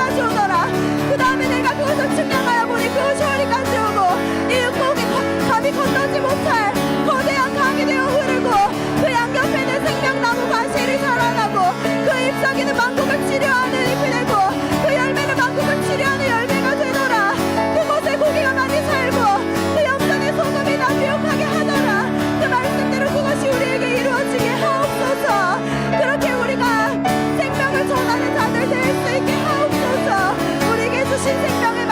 열매까지 오더라. 그 다음에 내가 그것을 측량하여 보니 그것이 허리까지 오고 이 꼭이 감히 건너지 못할 거대한 강이 되어 흐르고 그 양옆에는 생명나무 과실이 자라나고 그 잎사귀는 만국을 치료하는 잎이 되고 그 열매는 만국을 치료하는 열매가 되노라. 그곳에 고기가 많이 살고 그 영상에 소금이 나비옥하게 하더라. 그 말씀대로 그것이 우리에게 이루어지게 하옵소서. 그렇게 우리가 생명을 전하는 자들 될 수 있게 하옵소서. 우리에게 주신 생명의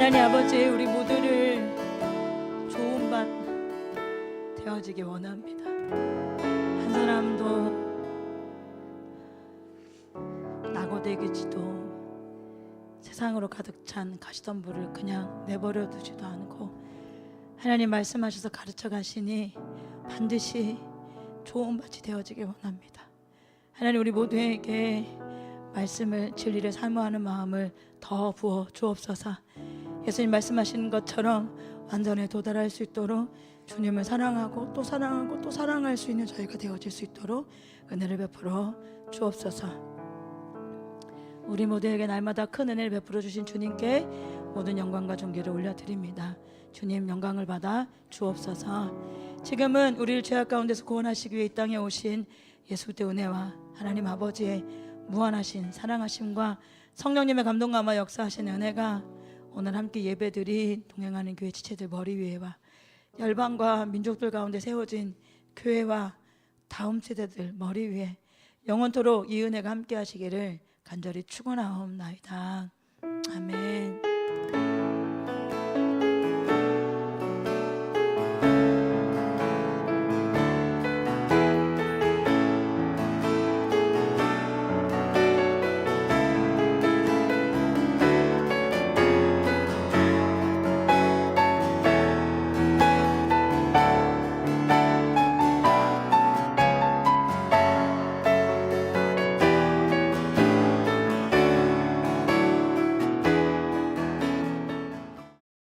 하나님 아버지, 우리 모두를 좋은 밭 되어지기 원합니다. 한 사람도 낙오되기지도 세상으로 가득 찬 가시덤불을 그냥 내버려 두지도 않고 하나님 말씀하셔서 가르쳐 가시니 반드시 좋은 밭이 되어지길 원합니다. 하나님, 우리 모두에게 말씀을 진리를 사모하는 마음을 더 부어 주옵소서. 예수님 말씀하신 것처럼 완전에 도달할 수 있도록 주님을 사랑하고 또 사랑하고 또 사랑할 수 있는 저희가 되어질 수 있도록 은혜를 베풀어 주옵소서. 우리 모두에게 날마다 큰 은혜를 베풀어 주신 주님께 모든 영광과 존귀를 올려드립니다. 주님 영광을 받아 주옵소서. 지금은 우리를 죄악 가운데서 구원하시기 위해 이 땅에 오신 예수 그리스도의 은혜와 하나님 아버지의 무한하신 사랑하심과 성령님의 감동감화 역사하신 은혜가 오늘 함께 예배드린 동행하는 교회 지체들 머리 위에와 열방과 민족들 가운데 세워진 교회와 다음 세대들 머리 위에 영원토록 이 은혜가 함께 하시기를 간절히 축원하옵나이다. 아멘.